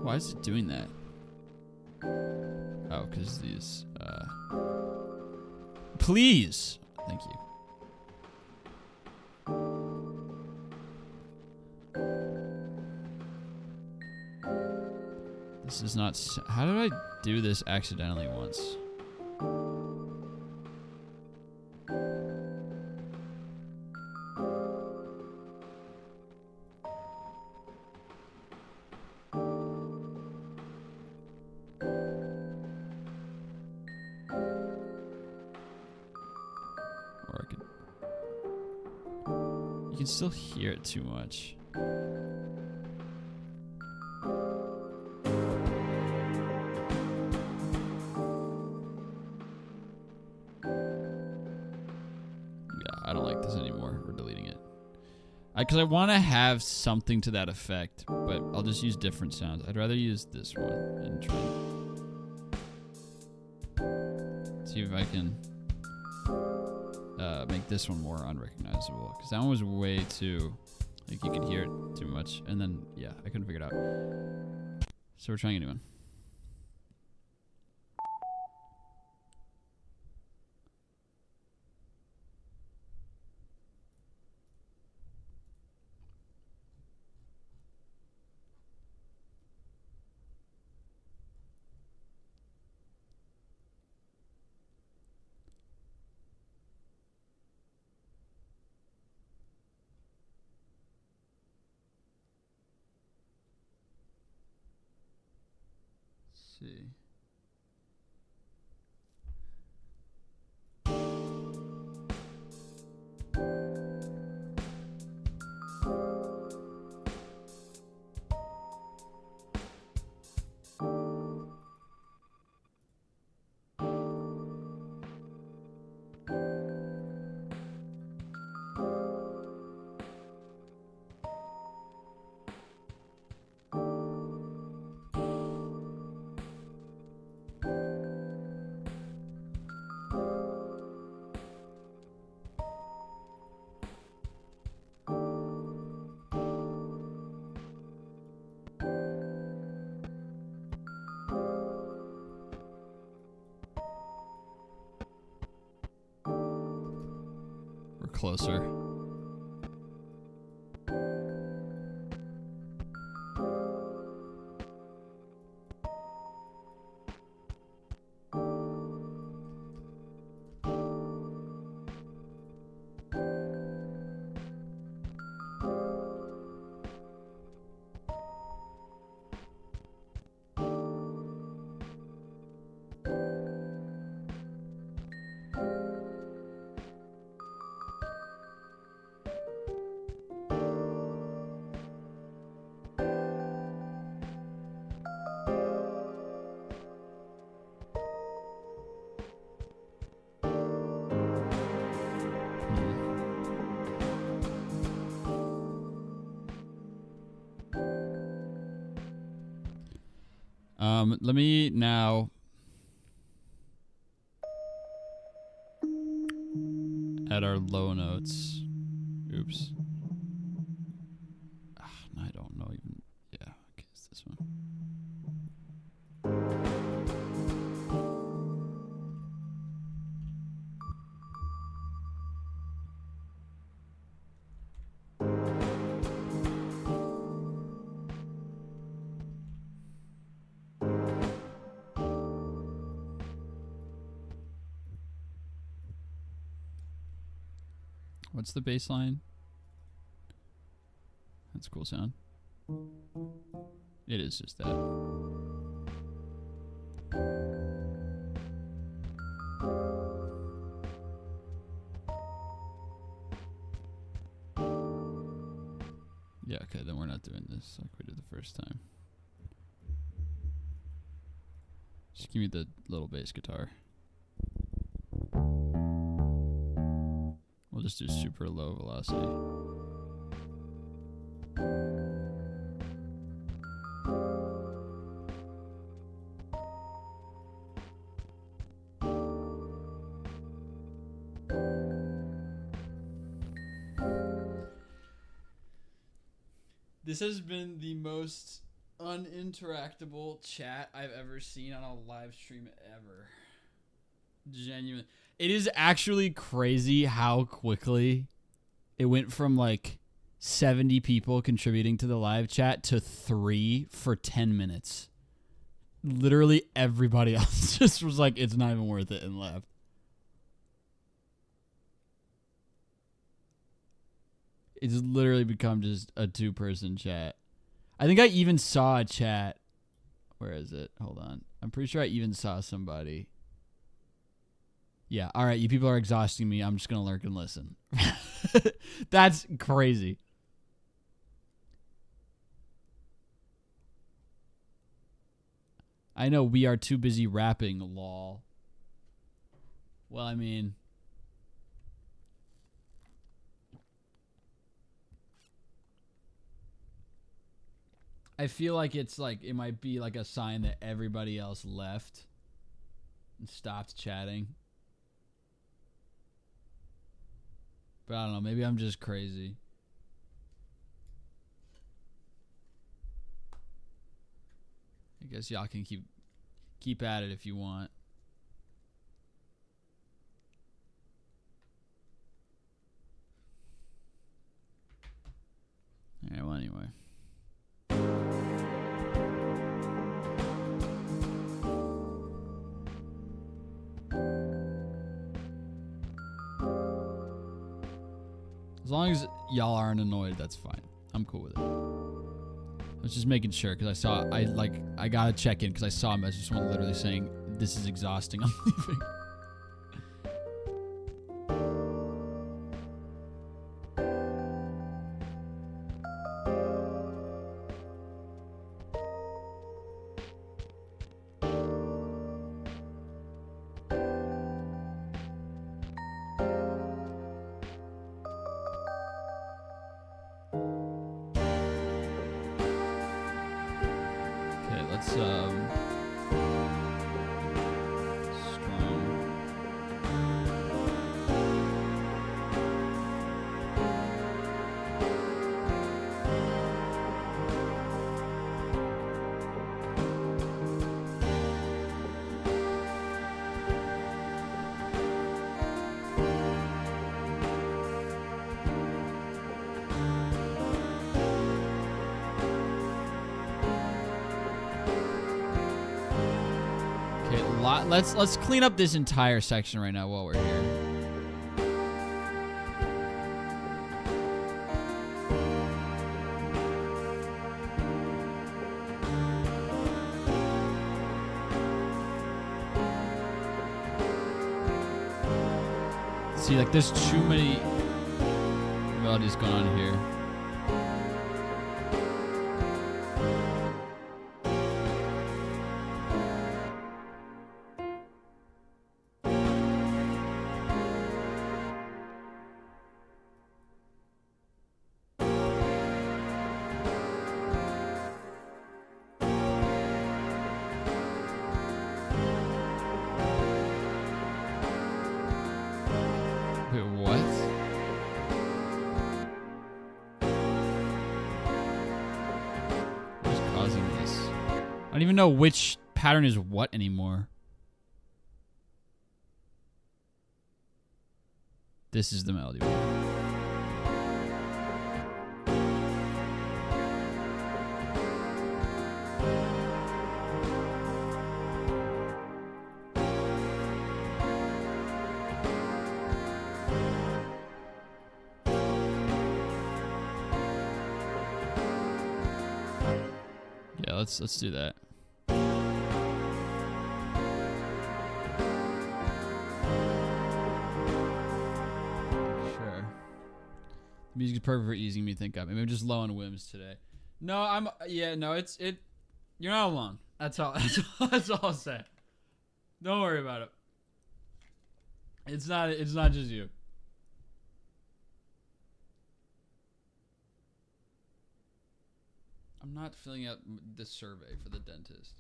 Why is it doing that? Oh, because these, please! Thank you. This is not... How did I do this accidentally once? You can still hear it too much. Because I want to have something to that effect, but I'll just use different sounds. I'd rather use this one and try and see if I can make this one more unrecognizable. Because that one was way too, like you could hear it too much. And then, yeah, I couldn't figure it out. So we're trying a new one. See. Closer. Let me now add our low notes. Oops. I don't know even. Yeah, okay, it's this one. What's the bass line? That's a cool sound. It is just that. Yeah, okay, then we're not doing this like we did the first time. Just give me the little bass guitar. We'll just do super low velocity. This has been the most uninteractable chat I've ever seen on a live stream ever. Genuine. It is actually crazy how quickly it went from like 70 people contributing to the live chat to 3 for 10 minutes. Literally everybody else just was like, it's not even worth it, and left. It's literally become just a 2-person chat. I think I even saw a chat. Where is it? Hold on. I'm pretty sure I even saw somebody. Yeah, all right, you people are exhausting me. I'm just going to lurk and listen. That's crazy. I know we are too busy rapping, lol. Well, I mean... I feel like it's like it might be like a sign that everybody else left and stopped chatting. But I don't know, maybe I'm just crazy. I guess y'all can keep at it if you want. Alright, well anyway. As long as y'all aren't annoyed, that's fine. I'm cool with it. I was just making sure because I gotta check in because I saw a message from someone literally saying, "This is exhausting. I'm leaving." Let's clean up this entire section right now while we're here. See, like there's too many melodies going on here. I don't even know which pattern is what anymore. This is the melody. Yeah, let's do that. Music is perfect for easing me think up. Maybe I'm just low on whims today. No, you're not alone. That's all I'll say. Don't worry about it. It's not just you. I'm not filling out the survey for the dentist.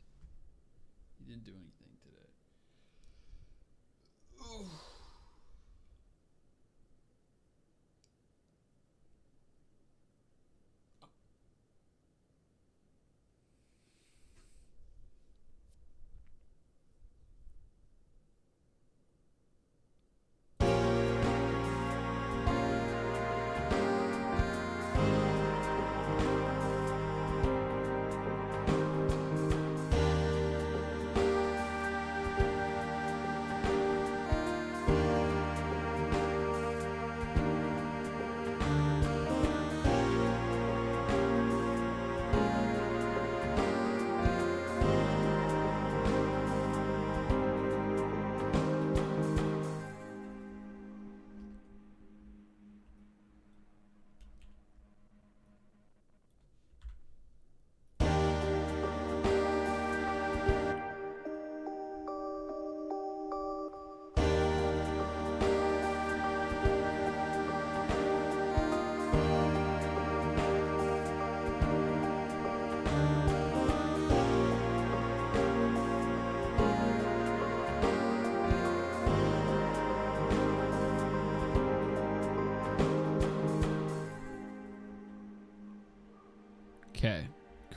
He didn't do anything today. Ooh.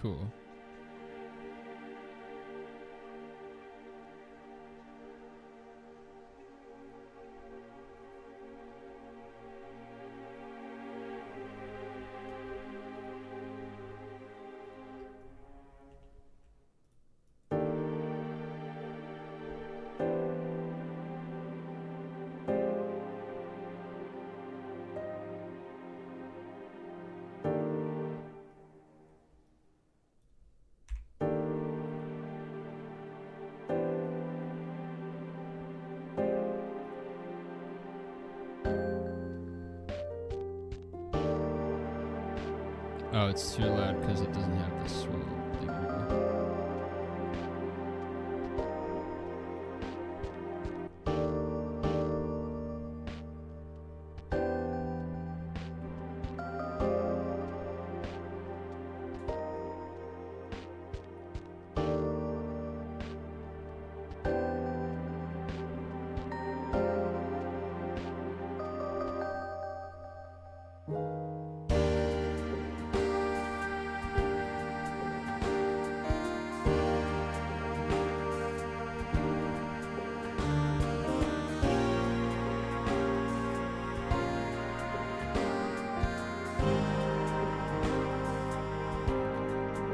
cool. Oh, it's too loud because it doesn't have this swell thing anymore.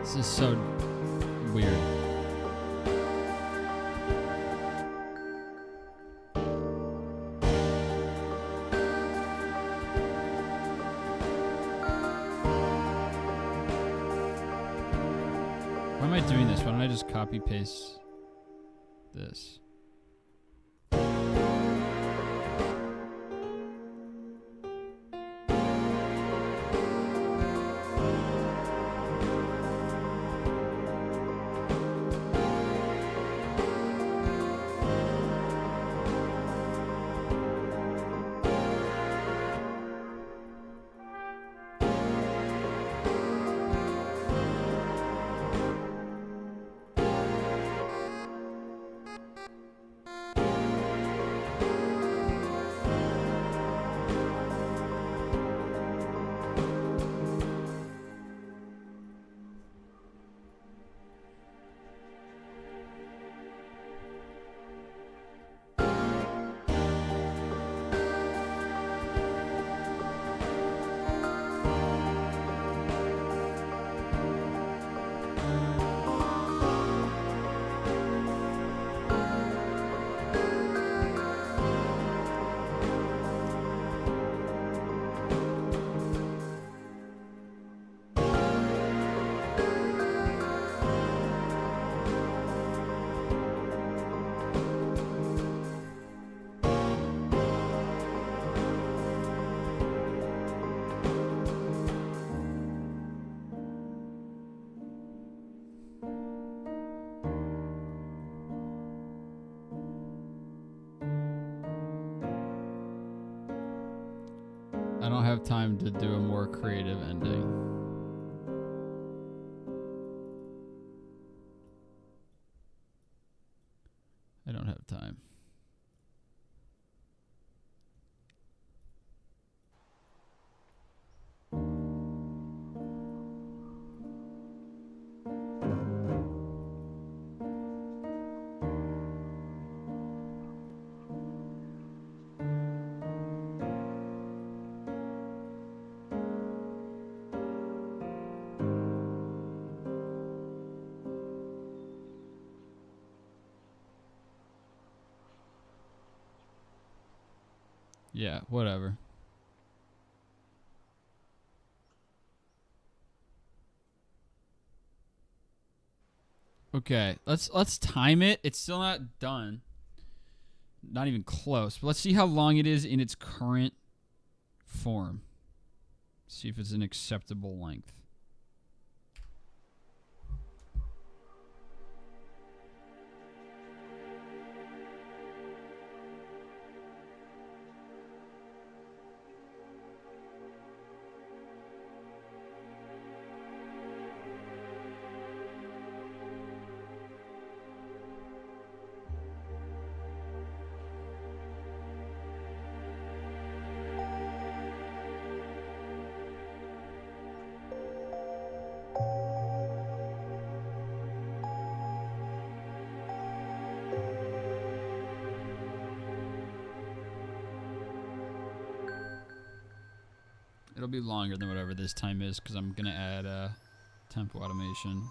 This is so weird. Why am I doing this? Why don't I just copy paste this? I don't have time to do a more creative ending. I don't have time. Yeah, whatever. Okay, let's time it. It's still not done. Not even close. But let's see how long it is in its current form. See if it's an acceptable length. It'll be longer than whatever this time is because I'm gonna add tempo automation.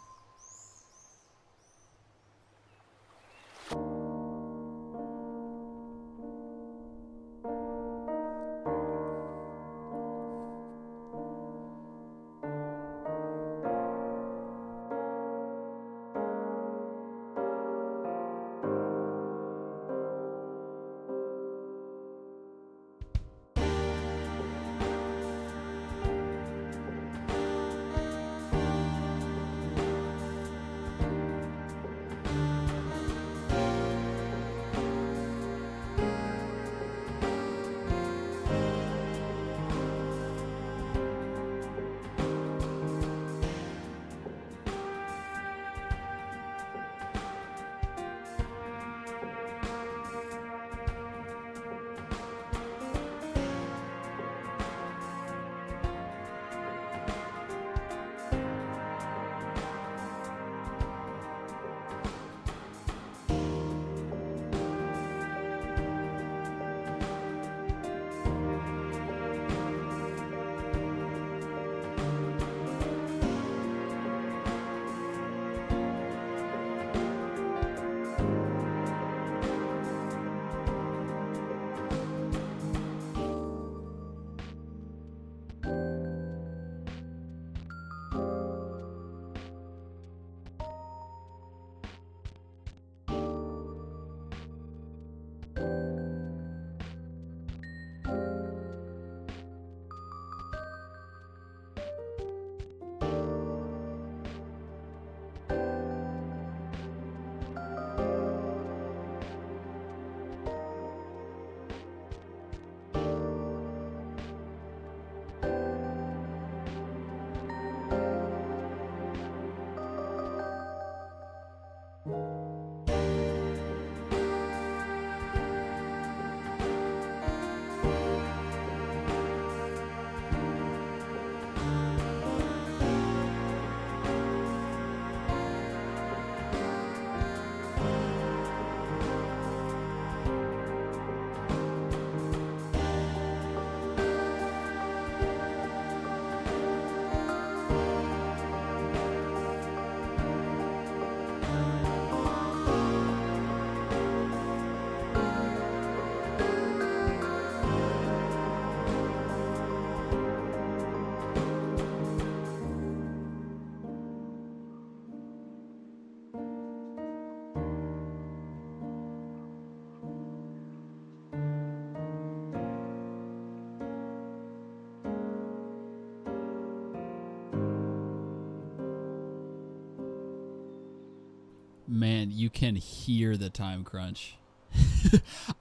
Man, you can hear the time crunch.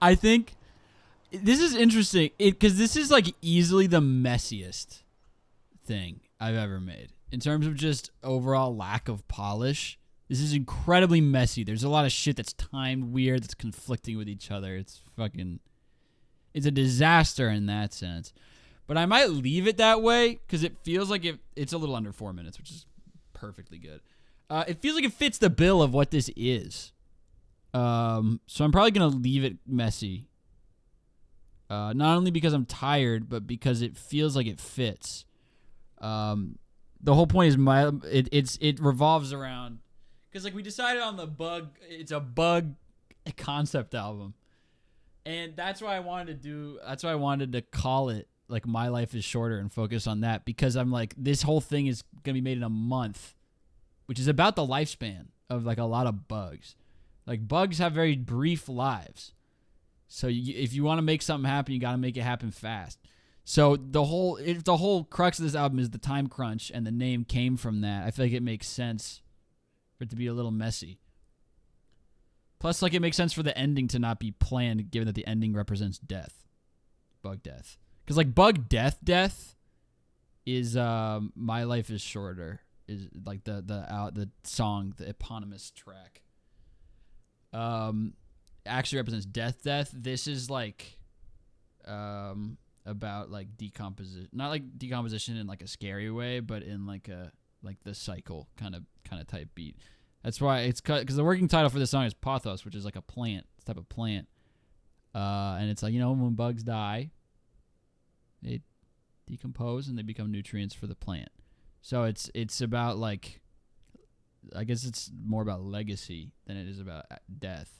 I think this is interesting because this is like easily the messiest thing I've ever made in terms of just overall lack of polish. This is incredibly messy. There's a lot of shit that's timed weird, that's conflicting with each other. It's a disaster in that sense. But I might leave it that way because it feels like it's a little under 4 minutes, which is perfectly good. It feels like it fits the bill of what this is. So I'm probably going to leave it messy. Not only because I'm tired, but because it feels like it fits. The whole point is it revolves around, because like we decided on the bug, it's a bug concept album. And that's why I wanted to call it like My Life is Shorter and focus on that, because I'm like, this whole thing is going to be made in a month, which is about the lifespan of like a lot of bugs. Like bugs have very brief lives. So if you want to make something happen, you got to make it happen fast. So the whole crux of this album is the time crunch, and the name came from that. I feel like it makes sense for it to be a little messy. Plus, like, it makes sense for the ending to not be planned, given that the ending represents death. Bug death. Because, like, bug death is My Life is Shorter. Is, like, the song, the eponymous track. Actually represents death. This is, like, about, like, decomposition. Not, like, decomposition in, like, a scary way, but in, like, the cycle kind of type beat. That's why it's because the working title for this song is Pothos, which is like a plant, type of plant. And it's like, when bugs die, decompose and they become nutrients for the plant. So it's about like, I guess it's more about legacy than it is about death.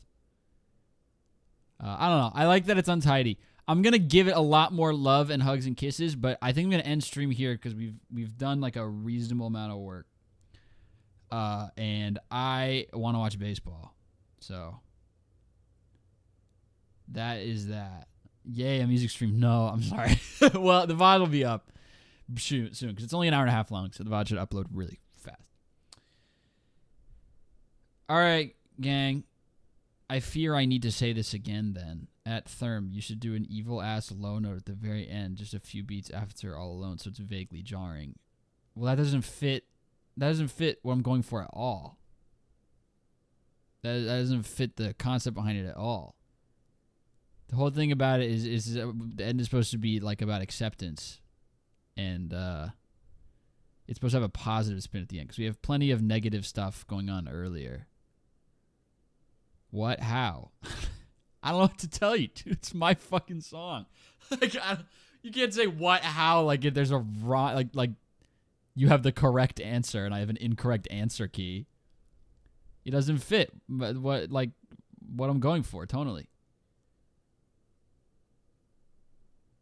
I don't know. I like that it's untidy. I'm gonna give it a lot more love and hugs and kisses, but I think I'm gonna end stream here because we've done like a reasonable amount of work. And I want to watch baseball, so that is that. Yay, a music stream. No, I'm sorry. Well, the VOD will be up soon because it's only an hour and a half long, so the VOD should upload really fast. All right, gang. I fear I need to say this again then. At Therm, you should do an evil-ass low note at the very end, just a few beats after All Alone, so it's vaguely jarring. Well, that doesn't fit. That doesn't fit what I'm going for at all. That doesn't fit the concept behind it at all. The whole thing about it is the end is supposed to be like about acceptance, and it's supposed to have a positive spin at the end because we have plenty of negative stuff going on earlier. What? How? I don't know what to tell you, dude. It's my fucking song. Like, you can't say what, how, like if there's a wrong, like you have the correct answer and I have an incorrect answer key. It doesn't fit what I'm going for tonally.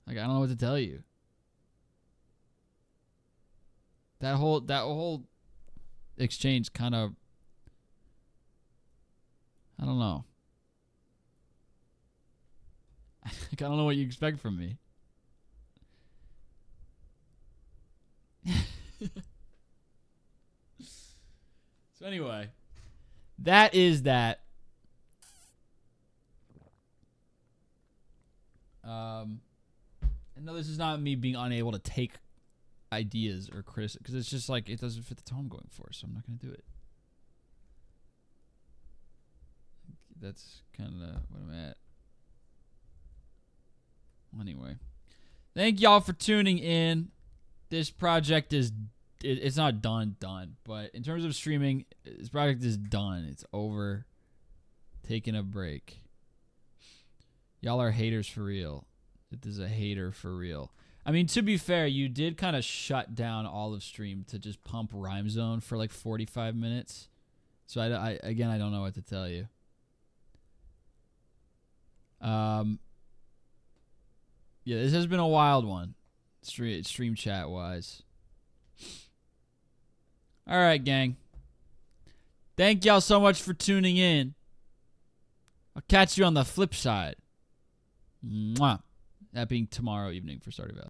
Like, I don't know what to tell you. That whole exchange kind of, I don't know. I don't know what you expect from me. So anyway, that is that. I know this is not me being unable to take ideas or criticism because it's just like it doesn't fit the tone I'm going for, so I'm not going to do it. That's kind of what I'm at. Anyway, thank y'all for tuning in. This project is, it's not done, but in terms of streaming, this project is done. It's over. Taking a break. Y'all are haters for real. This is a hater for real. I mean, to be fair, you did kind of shut down all of stream to just pump Rhyme Zone for like 45 minutes. So I don't know what to tell you. Yeah, this has been a wild one, stream chat wise. All right, gang. Thank y'all so much for tuning in. I'll catch you on the flip side. Mwah. That being tomorrow evening for Stardew Valley.